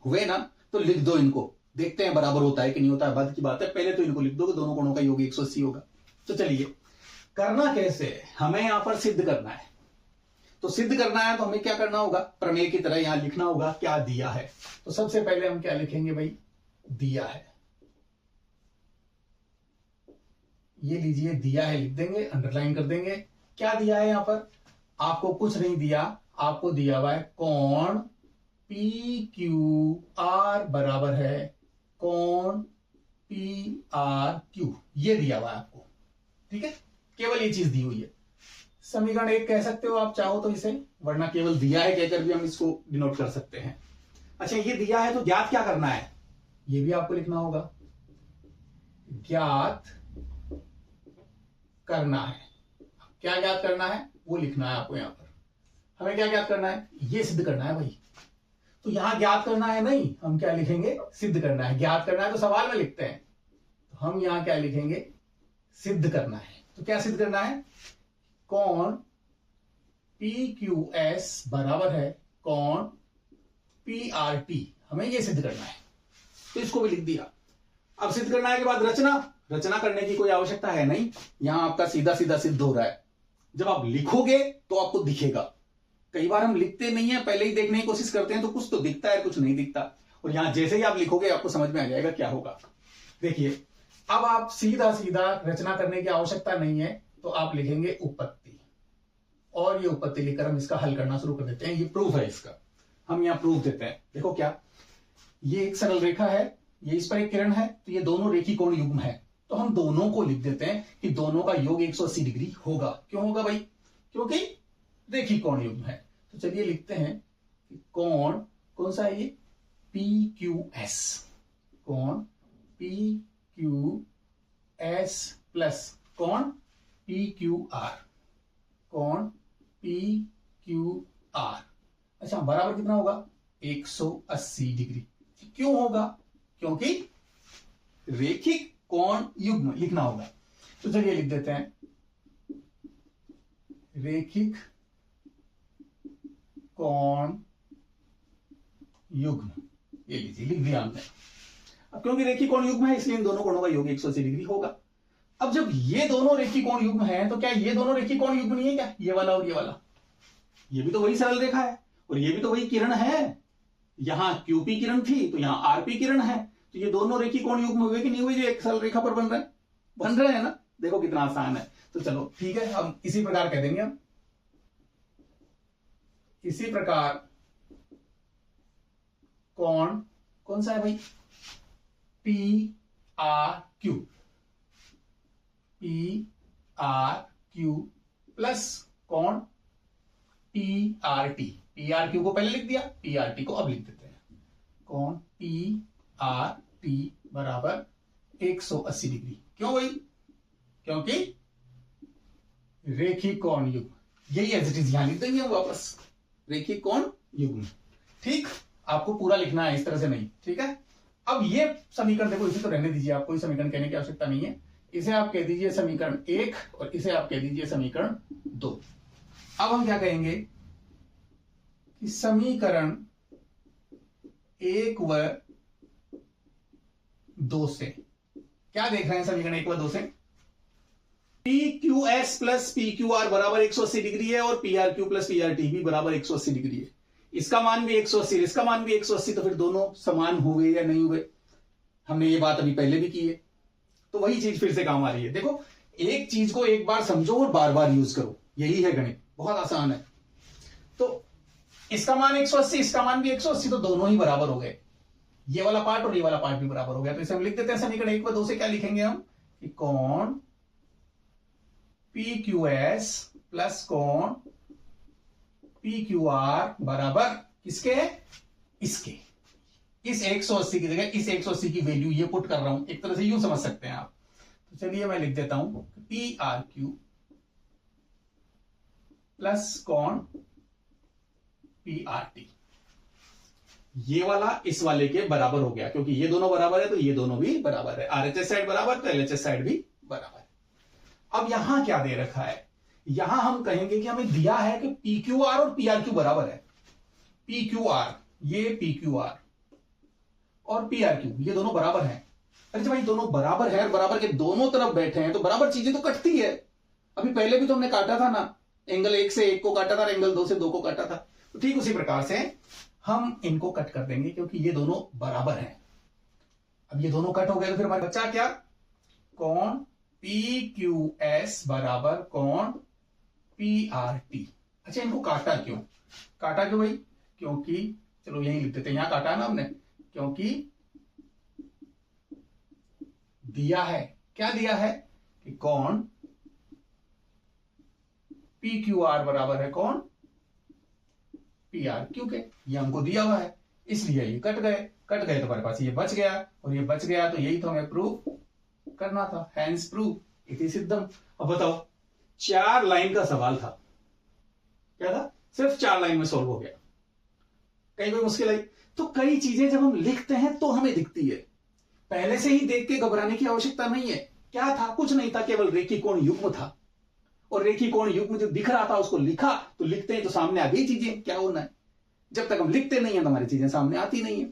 हुए ना। तो लिख दो इनको, देखते हैं बराबर होता है कि नहीं होता है, बाद की बात है। पहले तो इनको लिख दो कि दोनों कोणों का योग 180 होगा। तो चलिए, करना कैसे, हमें यहां पर सिद्ध करना है। तो सिद्ध करना है तो हमें क्या करना होगा, प्रमेय की तरह यहां लिखना होगा क्या दिया है। तो सबसे पहले हम क्या लिखेंगे भाई, दिया है, ये लीजिए दिया है लिख देंगे, अंडरलाइन कर देंगे। क्या दिया है यहां पर, आपको कुछ नहीं दिया, आपको दिया हुआ है कोण पी क्यू आर बराबर है कोण पी आर क्यू, ये दिया हुआ है आपको, ठीक है। केवल ये चीज दी हुई है। समीकरण 1 कह सकते हो आप चाहो तो इसे, वरना केवल दिया है कहकर भी हम इसको डिनोट कर सकते हैं। अच्छा, ये दिया है तो ज्ञात क्या करना है, ये भी आपको लिखना होगा, ज्ञात करना है। क्या ज्ञात करना है वो लिखना है आपको। यहां पर हमें क्या ज्ञात करना है, ये सिद्ध करना है भाई। तो यहां ज्ञात करना है नहीं, हम क्या लिखेंगे, सिद्ध करना है। ज्ञात करना है तो सवाल में लिखते हैं, तो हम यहां क्या लिखेंगे, सिद्ध करना है। तो क्या सिद्ध करना है, कोण PQS बराबर है कोण PRT, हमें ये सिद्ध करना है। तो इसको भी लिख दिया। अब सिद्ध करना के बाद रचना करने की कोई आवश्यकता है नहीं, यहां आपका सीधा सीधा सिद्ध हो रहा है। जब आप लिखोगे तो आपको दिखेगा। कई बार हम लिखते नहीं है, पहले ही देखने की कोशिश करते हैं तो कुछ तो दिखता है, कुछ नहीं दिखता। और यहां जैसे ही आप लिखोगे आपको समझ में आ जाएगा क्या होगा। देखिए, अब आप सीधा सीधा रचना करने की आवश्यकता नहीं है, तो आप लिखेंगे उत्पत्ति, और ये उत्पत्ति लिखकर हम इसका हल करना शुरू कर देते हैं। ये प्रूफ है इसका, हम यहां प्रूफ देते हैं। देखो क्या, ये एक सरल रेखा है, ये इस पर एक किरण है, तो ये दोनों रेखी कोण युग्म है। तो हम दोनों को लिख देते हैं कि दोनों का योग 180 डिग्री होगा। क्यों होगा भाई, क्योंकि रेखी कोण युग्म है। तो चलिए लिखते हैं कि कोण कौन सा है, ये PQS, कोण PQS प्लस कोण PQR, कोण PQR। अच्छा, बराबर कितना होगा, 180 डिग्री। क्यों होगा, क्योंकि रेखिक कोण युग्म लिखना होगा। तो चलिए लिख देते हैं, रेखिक कोण युग्म, ये लीजिए लिख दिया हमने। अब क्योंकि रेखिक कोण युग्म है इसलिए इन दोनों कोणों का योग 180 डिग्री होगा। अब जब ये दोनों रेखिक कोण युग्म है तो क्या ये दोनों रेखिक कोण युग्म नहीं है क्या, ये वाला और ये वाला, ये भी तो वही सरल रेखा है और ये भी तो वही किरण है। यहां QP किरण थी तो यहां RP किरण है, तो ये दोनों रेखी कोण युग्म हुए कि नहीं हुए, जो एक सरल रेखा पर बन रहे हैं ना। देखो कितना आसान है। तो चलो ठीक है, हम इसी प्रकार कह देंगे, हम इसी प्रकार कोण कौन सा है भाई, PRQ प्लस कोण PRT। PRQ को पहले लिख दिया, PRT को अब लिख देते हैं। कोण PRT बराबर 180 डिग्री। क्यों भाई, क्योंकि रेखी कोण युग्म, यही एज इट इज यहां लिख देंगे हम वापस, रेखी कोण युग्म। ठीक, आपको पूरा लिखना है, इस तरह से नहीं, ठीक है। अब ये समीकरण देखो, इसे तो रहने दीजिए, आपको समीकरण कहने की आवश्यकता नहीं है। इसे आप कह दीजिए समीकरण 1 और इसे आप कह दीजिए समीकरण 2। अब हम क्या कहेंगे कि समीकरण 1 व 2 से क्या देख रहे हैं, समीकरण 1 व 2 से PQS प्लस PQR बराबर 180 डिग्री है और PRQ प्लस PRT भी बराबर 180 डिग्री है। इसका मान भी 180, इसका मान भी 180, तो फिर दोनों समान हुए या नहीं हुए। हमने ये बात अभी पहले भी की है, तो वही चीज फिर से काम आ रही है। देखो, एक चीज को एक बार समझो और बार बार यूज करो, यही है गणित, बहुत आसान है। तो इसका मान 180, इसका मान भी 180, तो दोनों ही बराबर हो गए, ये वाला पार्ट और ये वाला पार्ट भी बराबर हो गया। तो इसे हम लिख देते हैं समीकरण 1 व 2 से क्या लिखेंगे हम, कि कोण PQS प्लस कोण PQR बराबर किसके, इसके। इस 180 की जगह इस 180 की वैल्यू ये पुट कर रहा हूं, एक तरह से यूं समझ सकते हैं आप। तो चलिए मैं लिख देता हूं PRQ प्लस कोण PRT, ये वाला इस वाले के बराबर हो गया, क्योंकि ये दोनों बराबर है तो ये दोनों भी बराबर है। RHS साइड बराबर तो LHS साइड भी बराबर है। अब यहां क्या दे रखा है, यहां हम कहेंगे कि हमें दिया है कि PQR और PRQ बराबर है। PQR, ये PQR और PRQ ये दोनों बराबर हैं। अरे जब भाई दोनों बराबर है और बराबर के दोनों तरफ बैठे हैं तो बराबर चीजें तो कटती है। अभी पहले भी तो हमने काटा था ना, एंगल 1 से 1 को काटा था, एंगल 2 से 2 को काटा था। तो ठीक उसी प्रकार से हम इनको कट कर देंगे, क्योंकि ये दोनों बराबर हैं। अब ये दोनों कट हो गए तो फिर हमारा बच्चा क्या, कोण PQS बराबर कोण PRT। अच्छा, इनको काटा क्यों, काटा क्यों भाई, क्योंकि चलो यही लिख देते हैं, यहां काटा ना हमने, क्योंकि दिया है, क्या दिया है कि कोण PQR बराबर है कोण PRQ के, ये हमको दिया हुआ है, इसलिए ये कट गए तो हमारे पास ये बच गया, और ये बच गया तो यही तो हमें प्रूफ करना था, हैंस प्रूफ इति सिद्धम। अब बताओ, 4 लाइन का सवाल था, क्या था, सिर्फ 4 लाइन में सॉल्व हो गया। कहीं कोई मुश्किल आई? तो कई चीजें जब हम लिखते हैं तो हमें दिखती है, पहले से ही देख के घबराने की आवश्यकता नहीं है। क्या था? कुछ नहीं था, केवल रेखी कोण युग्म था, और रेखी कोण युग्म जो दिख रहा था उसको लिखा, तो लिखते हैं तो सामने आ गई चीजें, क्या होना है? जब तक हम लिखते नहीं है तो हमारी चीजें सामने आती नहीं है।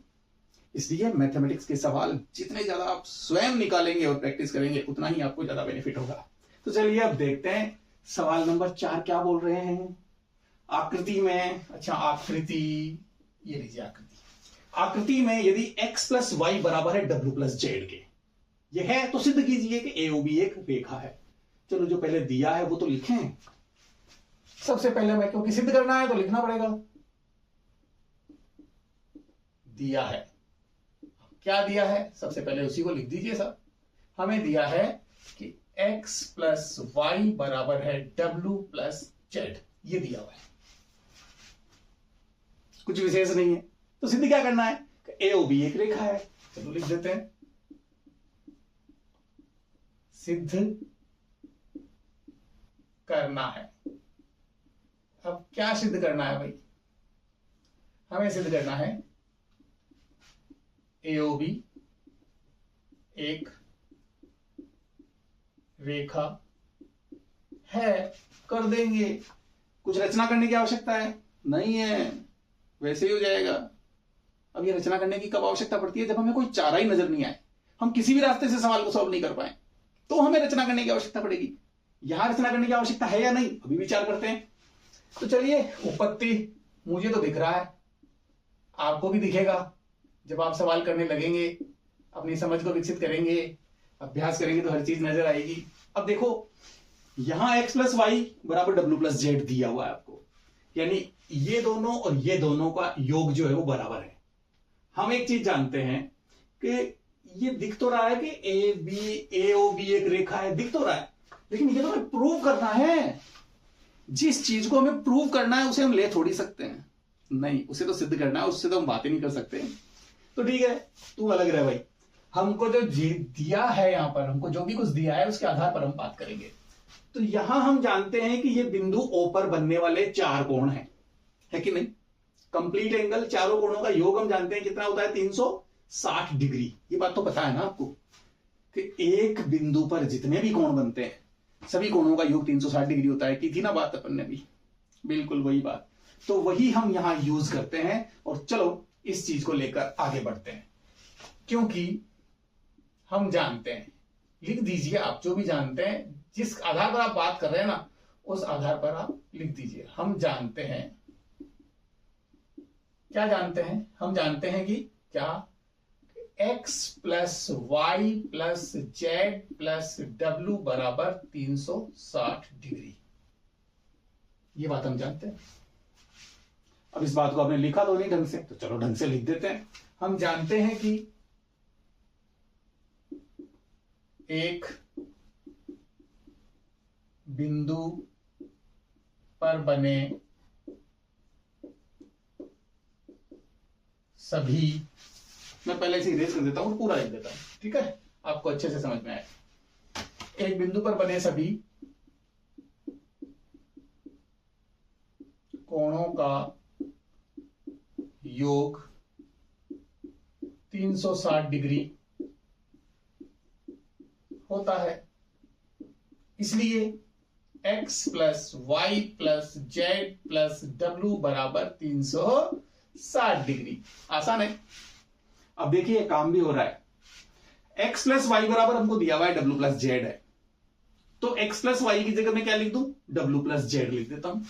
इसलिए मैथमेटिक्स के सवाल जितने ज्यादा आप स्वयं निकालेंगे और प्रैक्टिस करेंगे उतना ही आपको ज्यादा बेनिफिट होगा। तो चलिए अब देखते हैं सवाल नंबर 4 क्या बोल रहे हैं। आकृति में, अच्छा आकृति, ये लीजिए आकृति। आकृति में यदि x प्लस वाई बराबर है w प्लस जेड के, यह है तो सिद्ध कीजिए कि AOB एक रेखा है। चलो जो पहले दिया है वो तो लिखें। सबसे पहले मैं, क्योंकि सिद्ध करना है तो लिखना पड़ेगा। दिया है, क्या दिया है? सबसे पहले उसी को लिख दीजिए सर। हमें दिया है कि x प्लस वाई बराबर है w प्लस जेड, ये दिया हुआ है, कुछ विशेष नहीं है। तो सिद्ध क्या करना है? AOB एक रेखा है। चलो लिख देते हैं, सिद्ध करना है। अब क्या सिद्ध करना है भाई? हमें सिद्ध करना है AOB एक रेखा है। कर देंगे, कुछ रचना करने की आवश्यकता है नहीं है, वैसे ही हो जाएगा। अब ये रचना करने की कब आवश्यकता पड़ती है? जब हमें कोई चारा ही नजर नहीं आए, हम किसी भी रास्ते से सवाल को सॉल्व नहीं कर पाए, तो हमें रचना करने की आवश्यकता पड़ेगी। यहां रचना करने की आवश्यकता है या नहीं, अभी विचार करते हैं। तो चलिए, उपपत्ति मुझे तो दिख रहा है, आपको भी दिखेगा। जब आप सवाल करने लगेंगे, अपनी समझ को विकसित करेंगे, अभ्यास करेंगे, तो हर चीज नजर आएगी। अब देखो, यहां x प्लस वाई बराबर w प्लस जेड दिया हुआ है आपको, यानी ये दोनों और ये दोनों का योग जो है वो बराबर है। हम एक चीज जानते हैं कि ये दिख तो रहा है कि AOB एक रेखा है, दिख तो रहा है, लेकिन ये तो हमें प्रूव करना है। जिस चीज को हमें प्रूव करना है उसे हम ले थोड़ी सकते हैं, नहीं, उसे तो सिद्ध करना है, उससे तो हम बातें नहीं कर सकते। तो ठीक है, तू अलग रह भाई। हमको जो दिया है, यहां पर हमको जो भी कुछ दिया है उसके आधार पर हम बात करेंगे। तो यहां हम जानते हैं कि ये बिंदु O पर बनने वाले 4 कोण हैं, है कि नहीं? कंप्लीट एंगल, चारों कोणों का योग हम जानते हैं कितना होता है, 360 डिग्री। ये बात तो पता है ना आपको कि एक बिंदु पर जितने भी कोण बनते हैं सभी कोणों का योग 360 डिग्री होता है। की थी ना बात अपन ने भी, बिल्कुल वही बात। तो वही हम यहां यूज करते हैं, और चलो इस चीज को लेकर आगे बढ़ते हैं। क्योंकि हम जानते हैं, लिख दीजिए आप जो भी जानते हैं, जिस आधार पर आप बात कर रहे हैं ना, उस आधार पर आप लिख दीजिए। हम जानते हैं, क्या जानते हैं? हम जानते हैं कि क्या x plus y plus z plus w बराबर 360 डिग्री, ये बात हम जानते हैं। अब इस बात को आपने लिखा तो नहीं ढंग से, तो चलो ढंग से लिख देते हैं। हम जानते हैं कि एक बिंदु पर बने सभी, मैं पहले से इरेज कर देता हूं, पूरा लिख देता हूं, ठीक है, आपको अच्छे से समझ में आए। एक बिंदु पर बने सभी कोणों का योग 360 डिग्री होता है। इसलिए x plus y plus z plus w बराबर 360 डिग्री। आसान है। अब देखिए काम भी हो रहा है। x प्लस वाई बराबर हमको दिया हुआ है w प्लस जेड है, तो x प्लस वाई की जगह मैं क्या लिख दूं, w प्लस जेड लिख देता हूं,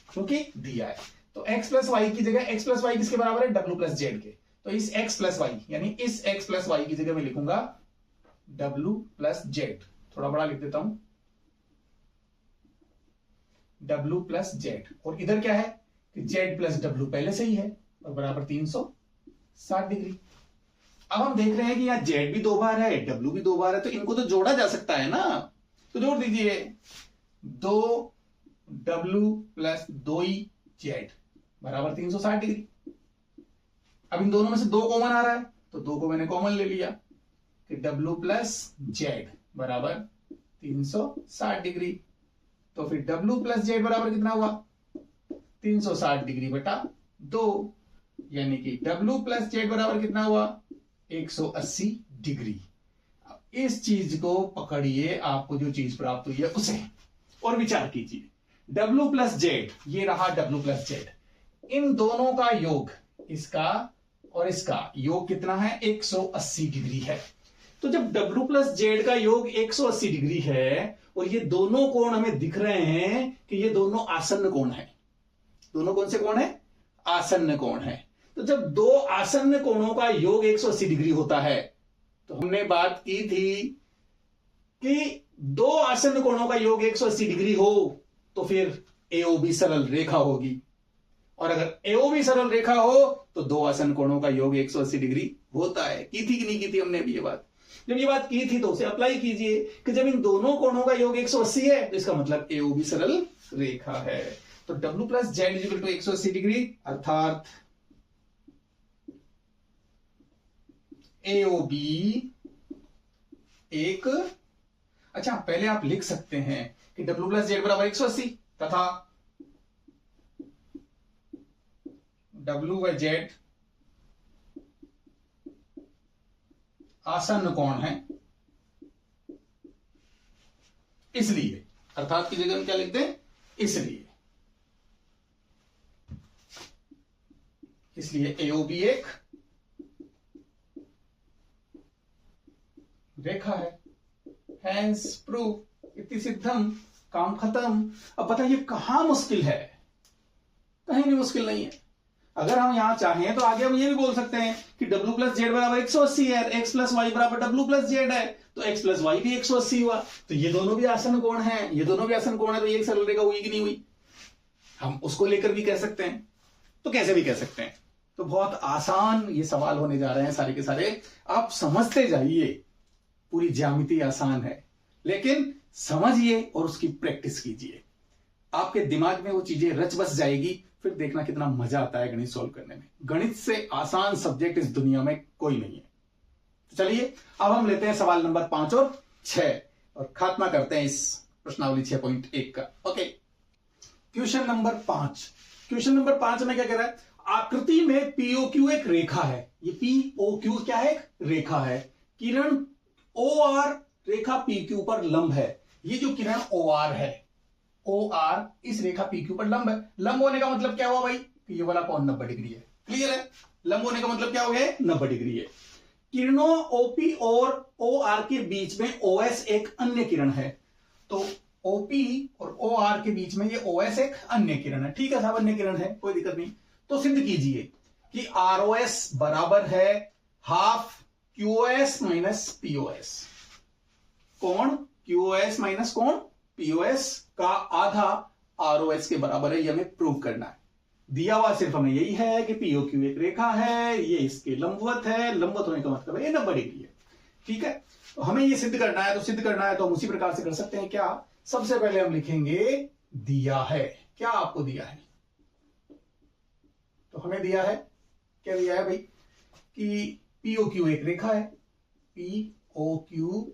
क्योंकि दिया है। तो x प्लस वाई की जगह, x प्लस वाई किसके बराबर है, w प्लस जेड के, तो इस x प्लस वाई यानी इस x प्लस वाई की जगह मैं लिखूंगा w प्लस जेड, थोड़ा बड़ा लिख देता हूं, w प्लस जेड, और इधर क्या है कि z प्लस w पहले से ही है और बराबर 360 डिग्री। अब हम देख रहे हैं कि यहाँ z भी 2 बार है, w भी 2 बार है, तो इनको तो जोड़ा जा सकता है ना, तो जोड़ दीजिए 2w प्लस 2z बराबर 360 डिग्री। अब इन दोनों में से 2 कॉमन आ रहा है, तो 2 को मैंने कॉमन ले लिया कि w प्लस जेड बराबर 360 डिग्री। तो फिर w प्लस जेड बराबर कितना हुआ, 360 डिग्री बटा 2। यानी कि W प्लस जेड बराबर कितना हुआ 180 डिग्री। इस चीज को पकड़िए, आपको जो चीज प्राप्त हुई है उसे और विचार कीजिए। W प्लस जेड, ये रहा W प्लस जेड, इन दोनों का योग, इसका और इसका योग कितना है 180 डिग्री है। तो जब W प्लस जेड का योग 180 डिग्री है और ये दोनों कोण हमें दिख रहे हैं कि ये दोनों आसन्न कोण है। दोनों कौन से कोण है? आसन्न कोण है। तो जब दो आसन्न कोणों का योग 180 डिग्री होता है, तो हमने बात की थी कि दो आसन्न कोणों का योग 180 डिग्री हो तो फिर AOB सरल रेखा होगी, और अगर AOB सरल रेखा हो तो दो आसन्न कोणों का योग 180 डिग्री होता है। की थी कि नहीं की थी हमने अभी ये बात? जब ये बात की थी तो उसे अप्लाई कीजिए कि जब इन दोनों कोणों का योग 180 है तो इसका मतलब AOB सरल रेखा है। तो W plus z equal to 180 degree, अर्थात AOB एक, अच्छा पहले आप लिख सकते हैं कि W प्लस जेड बराबर 180 तथा W व जेड आसन्न कोण है, इसलिए, अर्थात की जगह हम क्या लिखते हैं? इसलिए AOB एक रेखा है। हैंस प्रूफ, इति सिद्धम, काम खत्म। अब बताइए कहां मुश्किल है? कहीं भी मुश्किल नहीं है। अगर हम यहां चाहें तो आगे हम ये भी बोल सकते हैं कि W प्लस जेड बराबर 180 है, X प्लस वाई बराबर W प्लस जेड है, तो X प्लस वाई भी 180 हुआ, तो ये दोनों भी आसन्न कोण हैं, ये दोनों भी आसन्न कोण है, तो ये एक सरल रेखा हुई कि नहीं हुई? हम उसको लेकर भी कह सकते हैं, तो कैसे भी कह सकते हैं। तो बहुत आसान ये सवाल होने जा रहे हैं सारे के सारे, आप समझते जाइए। पूरी ज्यामिति आसान है, लेकिन समझिए और उसकी प्रैक्टिस कीजिए, आपके दिमाग में वो चीजें रच बस जाएगी। फिर देखना कितना मजा आता है गणित सॉल्व करने में। गणित से आसान सब्जेक्ट इस दुनिया में कोई नहीं है। तो चलिए अब हम लेते हैं सवाल नंबर 5 और 6 और खात्मा करते हैं इस प्रश्नावली 6.1 का। Okay, question number 5। Question number 5 में क्या कह रहा है? आकृति में POQ एक रेखा है। ये POQ क्या है? एक रेखा है। किरण OR रेखा PQ पर लंब है। ये जो किरण OR है, OR इस रेखा PQ पर लंब है। लंब होने का मतलब क्या हुआ भाई? ये वाला कोण 90 डिग्री है। क्लियर है? लंब होने का मतलब क्या हो गया? 90 डिग्री है। किरणों OP और OR के बीच में OS एक अन्य किरण है। तो OP और OR के बीच में ये OS एक अन्य किरण है। ठीक है साहब, अन्य किरण है, कोई दिक्कत नहीं। तो सिद्ध कीजिए कि ROS बराबर है हाफ QOS माइनस POS। कोण QOS माइनस कोण POS का आधा ROS के बराबर है, ये हमें प्रूव करना है। दिया हुआ सिर्फ हमें यही है कि POQ एक रेखा है, ये इसके लंबवत है। लंबवत होने का मतलब है ये 90 डिग्री है। ठीक है, तो हमें ये सिद्ध करना है। तो सिद्ध करना है तो हम उसी प्रकार से कर सकते हैं। क्या? सबसे पहले हम लिखेंगे दिया है। क्या आपको दिया है? तो हमें दिया है, क्या दिया है भाई? कि POQ एक रेखा है, POQ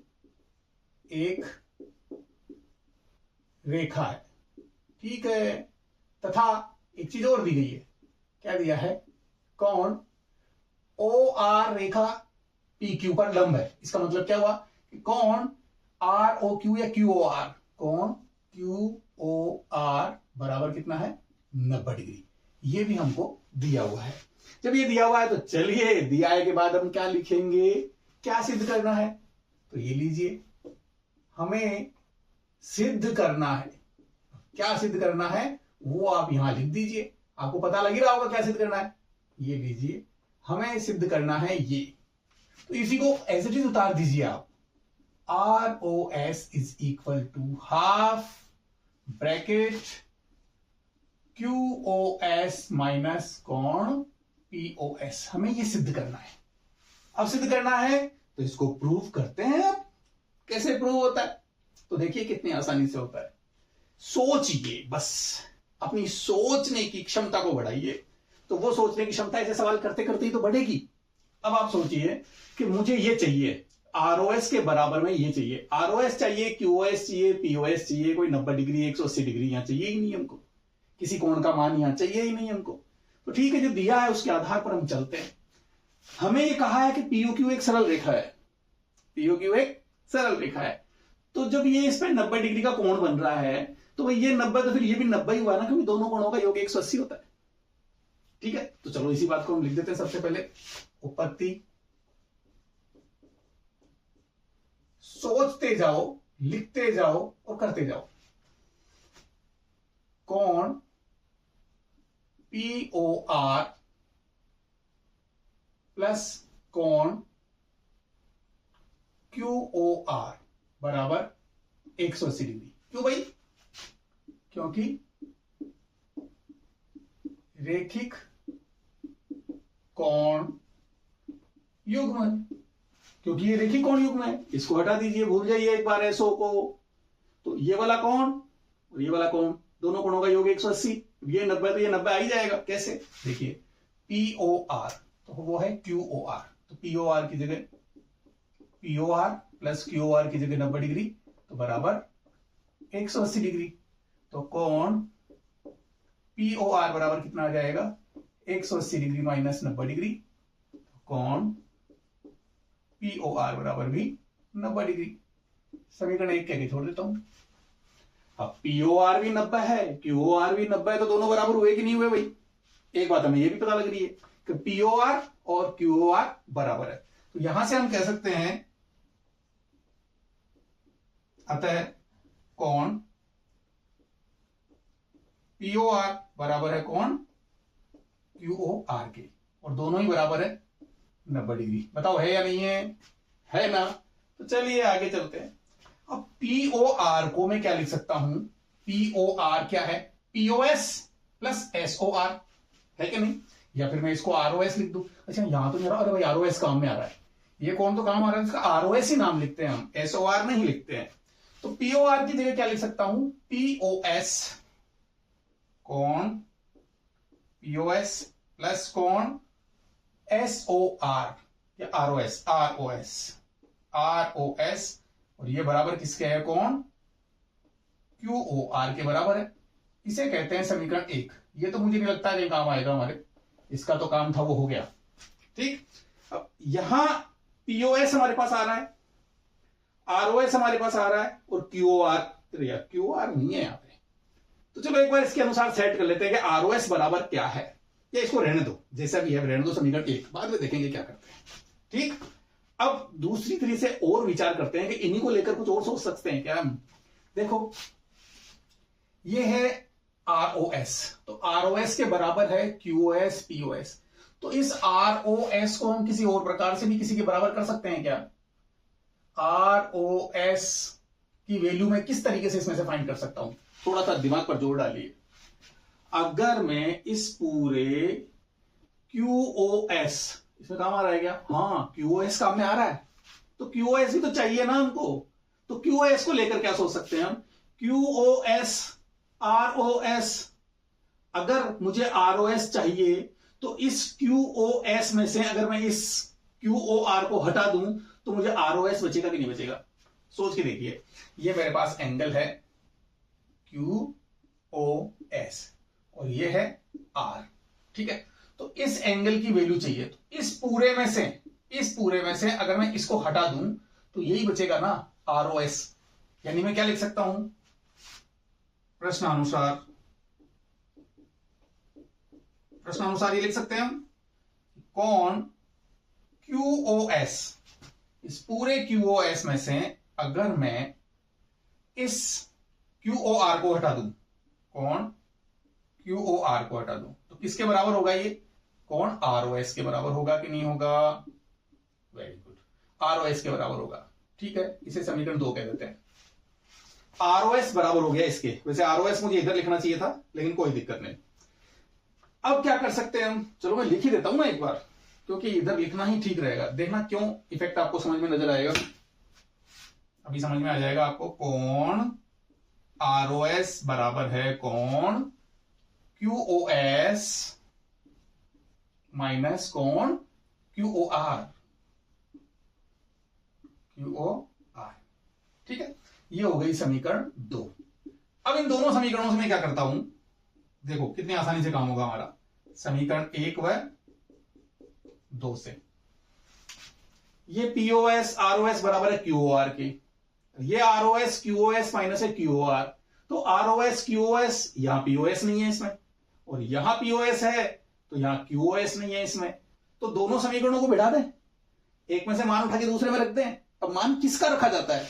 एक रेखा है। ठीक है, तथा एक चीज और दी गई है। क्या दिया है? कोण OR रेखा PQ पर लंब है। इसका मतलब क्या हुआ कि कोण ROQ या QOR, कोण QOR बराबर कितना है? 90 डिग्री। ये भी हमको दिया हुआ है। जब ये दिया हुआ है तो चलिए दिया है के बाद हम क्या लिखेंगे? क्या सिद्ध करना है? तो ये लीजिए, हमें सिद्ध करना है। क्या सिद्ध करना है वो आप यहां लिख दीजिए। आपको पता लग ही रहा होगा क्या सिद्ध करना है। ये लीजिए, हमें सिद्ध करना है ये। तो इसी को एज इट इज उतार दीजिए आप। ROS is equal to half bracket QOS minus कोण POS। हमें ये सिद्ध करना है। अब सिद्ध करना है तो इसको प्रूव करते हैं। अब कैसे प्रूव होता है? तो देखिए कितनी आसानी से होता है। सोचिए, बस अपनी सोचने की क्षमता को बढ़ाइए, तो वो सोचने की क्षमता ऐसे सवाल करते करते ही तो बढ़ेगी। अब आप सोचिए कि मुझे ये चाहिए, ROS के बराबर में ये चाहिए। ROS चाहिए, QOS चाहिए, POS चाहिए। कोई 90 डिग्री 180 डिग्री यहां चाहिए ही नहीं हमको। किसी कोण का मान यहां चाहिए ही नहीं हमको। तो ठीक है, जो दिया है उसके आधार पर हम चलते हैं। हमें ये कहा है कि पीओक्यू एक सरल रेखा है, पीओक्यू एक सरल रेखा है। तो जब ये इस पे 90 डिग्री का कोण बन रहा है तो भाई ये 90, तो फिर ये भी 90 ही हुआ ना, क्योंकि दोनों कोणों का योग 180 होता है। ठीक है, तो चलो इसी बात को हम लिख देते हैं। सबसे पहले उत्पत्ति, सोचते जाओ, लिखते जाओ और करते जाओ। कोण POR प्लस कोण QOR बराबर 180 डिग्री। क्यों भाई? क्योंकि रेखिक कोण युग्म है, क्योंकि ये रेखिक कोण युग्म है। इसको हटा दीजिए, भूल जाइए एक बार एसओ को। तो ये वाला कोण और ये वाला कोण, दोनों कोणों का योग 180, ये 90 तो ये 90 आ ही जाएगा। कैसे? देखिए POR तो वो है QOR, तो POR की जगह POR प्लस QOR की जगह 90 डिग्री तो बराबर 180 डिग्री। तो कोण POR बराबर कितना आ जाएगा? 180 डिग्री माइनस 90 डिग्री। कोण POR बराबर भी 90 डिग्री। समीकरण 1 कह के छोड़ देता हूं। अब POR भी 90 है, QOR भी 90 है, तो दोनों बराबर हुए कि नहीं हुए भाई? एक बात हमें ये भी पता लग रही है कि POR और QOR बराबर है। तो यहां से हम कह सकते हैं अतः कोण POR बराबर है कोण QOR के, और दोनों ही बराबर है 90 डिग्री। बताओ है या नहीं है? है ना? तो चलिए आगे चलते हैं। अब POR को मैं क्या लिख सकता हूं? POR क्या है? POS प्लस SOR है कि नहीं? या फिर मैं इसको ROS लिख दूं। अच्छा यहां तो मेरा, अरे भाई ROS काम में आ रहा है, ये कौन तो काम आ रहा है, इसका ROS ही नाम लिखते हैं हम, SOR नहीं लिखते हैं। तो POR की जगह क्या लिख सकता हूं? POS कोण POS प्लस कोण SOR या ROS और ये बराबर किसके है? कोण QOR के बराबर है। इसे कहते हैं समीकरण 1। ये तो मुझे नहीं लगता है काम आएगा हमारे, इसका तो काम था वो हो गया। ठीक, अब यहां POS हमारे पास आ रहा है, ROS हमारे पास आ रहा है, और QOR नहीं है यहां पे। तो चलो एक बार इसके अनुसार सेट कर लेते हैं कि ROS बराबर क्या है, या इसको रहने दो जैसा भी है, रहने दो समीकरण 1, बाद में देखेंगे क्या करते हैं। ठीक, अब दूसरी तरीके से और विचार करते हैं कि इन्हीं को लेकर कुछ और सोच सकते हैं क्या हम। देखो ये है ROS, तो ROS के बराबर है QOS POS। तो इस ROS को हम किसी और प्रकार से भी किसी के बराबर कर सकते हैं क्या? ROS की वैल्यू मैं किस तरीके से इसमें से फाइंड कर सकता हूं? थोड़ा सा दिमाग पर जोर डालिए। अगर मैं इस पूरे QOS, इसमें काम आ रहा है क्या? हाँ QOS काम में आ रहा है, तो QOS भी तो चाहिए ना हमको। तो QOS को लेकर क्या सोच सकते हैं हम? QOS ROS, अगर मुझे ROS चाहिए तो इस QOS में से अगर मैं इस QOR को हटा दूं तो मुझे ROS बचेगा कि नहीं बचेगा? सोच के देखिए। ये मेरे पास एंगल है QOS और ये है R, ठीक है। तो इस एंगल की वैल्यू चाहिए, तो इस पूरे में से अगर मैं इसको हटा दूं तो यही बचेगा ना, ROS। यानी मैं क्या लिख सकता हूं? प्रश्नानुसार ये लिख सकते हैं हम, कोण QOS, इस पूरे QOS में से अगर मैं इस QOR को हटा दूं, कोण QOR को हटा दूं तो किसके बराबर होगा? ये कोण ROS के बराबर होगा कि नहीं होगा? वेरी गुड, ROS के बराबर होगा। ठीक है, इसे समीकरण 2 कह देते हैं। ROS बराबर हो गया इसके, वैसे ROS मुझे इधर लिखना चाहिए था लेकिन कोई दिक्कत नहीं। अब क्या कर सकते हैं हम? चलो मैं लिख ही देता हूं ना एक बार, क्योंकि इधर लिखना ही ठीक रहेगा। देखना क्यों इफेक्ट आपको समझ में नजर आएगा, अभी समझ में आ जाएगा आपको। कोण ROS बराबर है कोण QOS माइनस कोण QOR। ठीक है, ये हो गई समीकरण 2। अब इन दोनों समीकरणों से मैं क्या करता हूं, देखो कितनी आसानी से काम होगा हमारा। समीकरण 1 व 2 से। ये पीओएस आरओएस बराबर है क्यूओआर के, ये आरओएस क्यूओएस माइनस है क्यूओआर, तो आरओएस क्यूओएस, यहां पीओएस नहीं है इसमें, और यहां पीओएस है तो यहां क्यूओएस नहीं है इसमें, तो दोनों समीकरणों को बिठा दें, एक में से मान उठा के दूसरे में रख दें। अब मान किसका रखा जाता है?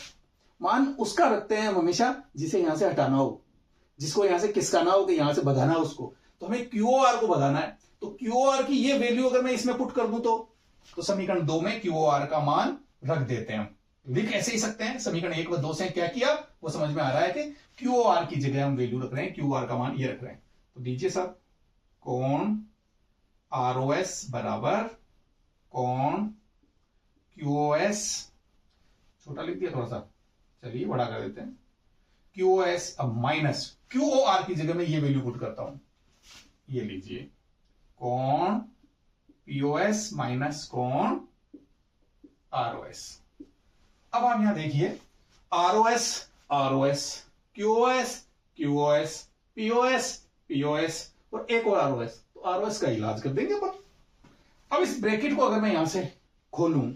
मान उसका रखते हैं हम हमेशा जिसे यहां से हटाना हो, जिसको यहां से किसकाना हो कि यहां से बढ़ाना उसको, तो हमें क्यूओआर को बढ़ाना है। तो क्यूओआर की ये वैल्यू अगर मैं इसमें पुट कर दूं तो समीकरण 2 में क्यूओआर का मान रख देते हैं हम। लिख ऐसे ही सकते हैं, समीकरण 1 व 2 से क्या किया वो समझ में आ रहा है कि क्यूओआर की जगह हम वैल्यू रख रहे हैं, क्यूओआर का मान ये रख रहे हैं। तो दीजिए साहब, कोण आरओएस बराबर कोण क्यूओएस, छोटा लिख दिया थोड़ा सा, चलिए बड़ा कर देते हैं, क्यूओएस अब माइनस क्यूओआर की जगह में ये वैल्यू पुट करता हूं, ये लीजिए कोण पीओएस माइनस कोण आरओएस। अब आप यहां देखिए ROS ROS, QoS QoS, POS POS और एक और आरओएस, तो आरओएस का इलाज कर देंगे अपन। अब इस ब्रैकेट को अगर मैं यहां से खोलूं,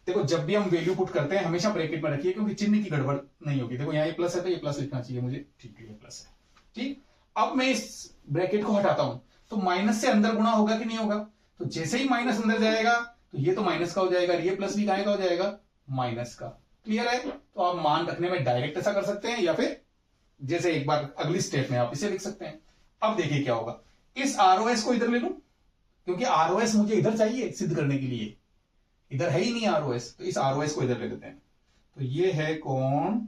देखो जब भी हम वैल्यू पुट करते हैं हमेशा ब्रैकेट में रखिए क्योंकि चिन्ह की गड़बड़ नहीं होगी। देखो यहाँ ये प्लस है तो ये प्लस लिखना चाहिए मुझे, ठीक है ये प्लस है, ठीक। अब मैं इस ब्रैकेट को हटाता हूं तो माइनस से अंदर गुणा होगा कि नहीं होगा? तो जैसे ही माइनस अंदर जाएगा तो ये तो माइनस का हो जाएगा, ये प्लस भी कहां का हो जाएगा? माइनस का। क्लियर है? तो आप मान रखने में डायरेक्ट ऐसा कर सकते हैं या फिर जैसे एक बार अगली स्टेप में आप इसे लिख सकते हैं। अब देखिए क्या होगा, इस आरओएस को इधर ले लूं क्योंकि आरओएस मुझे इधर चाहिए सिद्ध करने के लिए, इधर है ही नहीं आरओएस, तो इस आरओएस को इधर ले लेते हैं। तो ये है कोण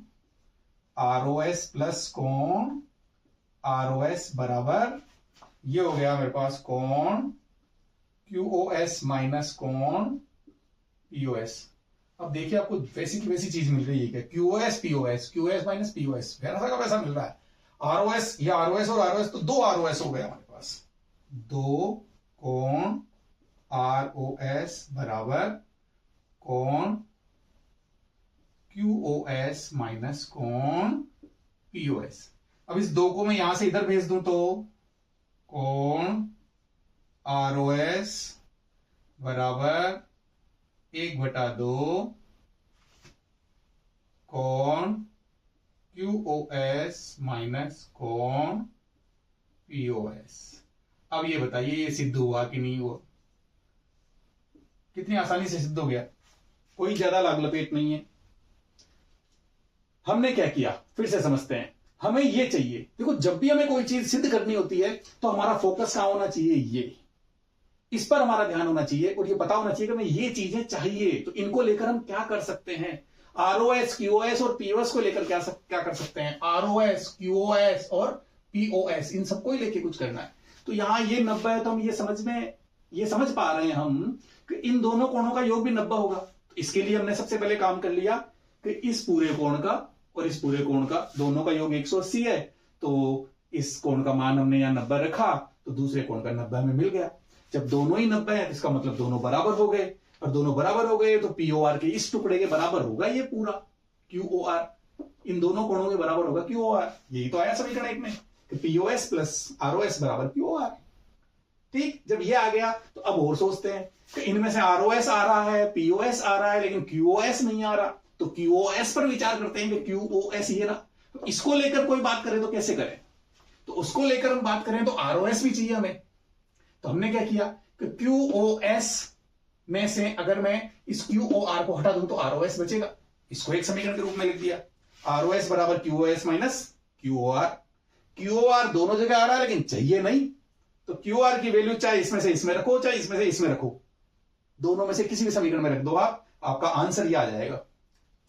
आरओएस प्लस कोण आरओएस बराबर, ये हो गया मेरे पास कोण क्यूओएस माइनस कोण पीओएस। अब देखिए आपको वैसी की वैसी चीज मिल रही है क्या? QoS POS, QoS minus POS, वैसा का वैसा मिल रहा है। आरओएस, ये आरओएस और आरओएस, तो दो आरओएस हो गया हमारे पास, दो कोण आरओएस बराबर कोण क्यूओएस माइनस कोण पीओएस। अब इस दो को मैं यहां से इधर भेज दूं तो कोण आरओएस बराबर 1/2 कोण क्यूओएस माइनस कोण पीओएस। अब ये बताइए ये सिद्ध हुआ कि नहीं हुआ? कितनी आसानी से सिद्ध हो गया, कोई ज्यादा लाग लपेट नहीं है। हमने क्या किया फिर से समझते हैं, हमें ये चाहिए, देखो जब भी हमें कोई चीज सिद्ध करनी होती है तो हमारा फोकस कहां होना चाहिए? ये, इस पर हमारा ध्यान होना चाहिए और ये पता होना चाहिए कि हमें ये चीजें चाहिए, तो इनको लेकर हम क्या कर सकते हैं? आरओएस क्यूओएस और पीओएस को लेकर क्या कर सकते हैं? आरओएस क्यूओएस और पीओएस, इन सबको ही लेके कुछ करना है। तो यहां ये 90 है तो हम ये समझ पा रहे हैं हम कि इन दोनों कोणों का योग भी 90 होगा। तो इसके लिए हमने सबसे पहले काम कर लिया कि इस पूरे कोण का और इस पूरे कोण का दोनों का योग 180 है, तो इस कोण का मान हमने यहां 90 रखा तो दूसरे कोण का 90 हमें मिल गया। जब दोनों ही 90 है तो इसका मतलब दोनों बराबर हो गए, और दोनों बराबर हो गए तो पीओआर के इस टुकड़े के बराबर होगा ये पूरा क्यूओआर, इन दोनों कोणों के बराबर होगा क्यूओआर। यही तो आया समीकरण 1 में कि पीओएस प्लस आरओएस बराबर क्यूओआर। ठीक, जब ये आ गया तो अब और सोचते हैं कि इनमें से आरओएस आ रहा है, पीओएस आ रहा है, लेकिन क्यूओएस नहीं आ रहा, तो क्यूओएस पर विचार करते हैं कि क्यूओएस ये रहा। तो इसको लेकर कोई बात करे तो कैसे करें? तो उसको लेकर हम बात करें तो आरओएस भी चाहिए हमें। तो हमने क्या किया कि क्यूओएस में से अगर मैं इस क्यूओआर को हटा दूं तो आरओएस बचेगा, इसको एक समीकरण के रूप में लिख दिया, आरओएस बराबर क्यूओएस माइनस क्यूओआर। क्यूओआर दोनों जगह आ रहा है लेकिन चाहिए नहीं, तो क्यूआर की वैल्यू चाहे इसमें से इसमें रखो चाहे इसमें से इसमें रखो, दोनों में से किसी भी समीकरण में रख दो आप, आपका आंसर ये आ जाएगा।